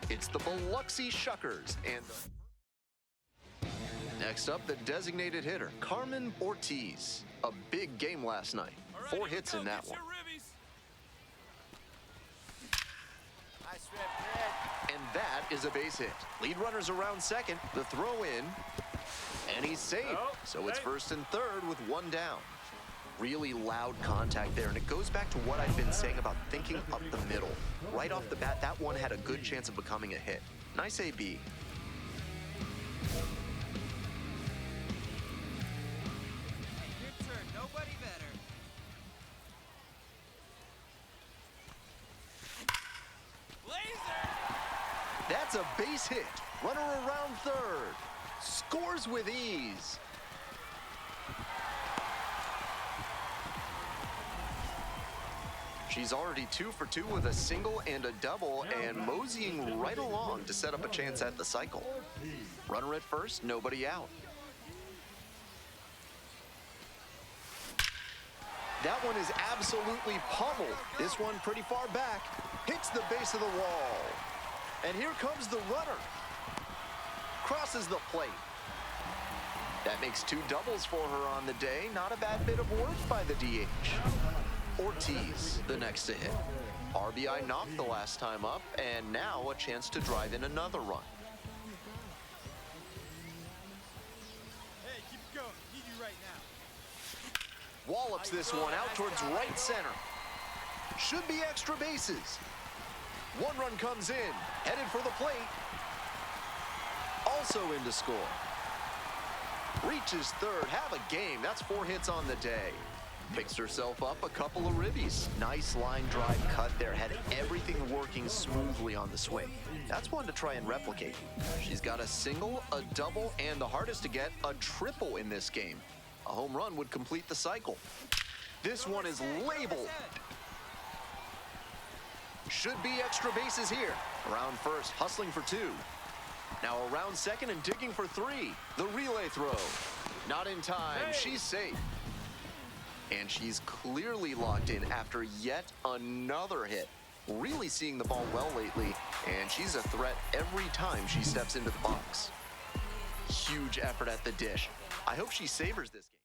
Speaker 8: It's the Biloxi Shuckers and next up, the designated hitter, Carmen Ortiz. A big game last night. 4 hits in that one. And that is a base hit. Lead runners around second. The throw in. And he's safe. So it's first and third with 1 down. Really loud contact there. And it goes back to what I've been saying about thinking up the middle. Right off the bat, that one had a good chance of becoming a hit. Nice AB.
Speaker 11: Your turn. Nobody better.
Speaker 8: That's a base hit. Runner around third. Scores with ease. She's already 2 for 2 with a single and a double and moseying right along to set up a chance at the cycle. Runner at first, nobody out. That one is absolutely pummeled. This one pretty far back. Hits the base of the wall. And here comes the runner. Crosses the plate. That makes 2 doubles for her on the day. Not a bad bit of work by the DH. Ortiz, the next to hit. RBI knocked the last time up, and now a chance to drive in another run.
Speaker 11: Hey, keep it going. Need you right now.
Speaker 8: Wallops this one out towards right center. Should be extra bases. 1 run comes in, headed for the plate. Also in to score. Reaches third, have a game. That's 4 hits on the day. Picks herself up a couple of ribbies. Nice line drive cut there. Had everything working smoothly on the swing. That's one to try and replicate. She's got a single, a double, and the hardest to get, a triple in this game. A home run would complete the cycle. This one is labeled. Should be extra bases here. Around first, hustling for 2. Now around second and digging for 3. The relay throw. Not in time. She's safe. And she's clearly locked in after yet another hit. Really seeing the ball well lately, and she's a threat every time she steps into the box. Huge effort at the dish. I hope she savors this game.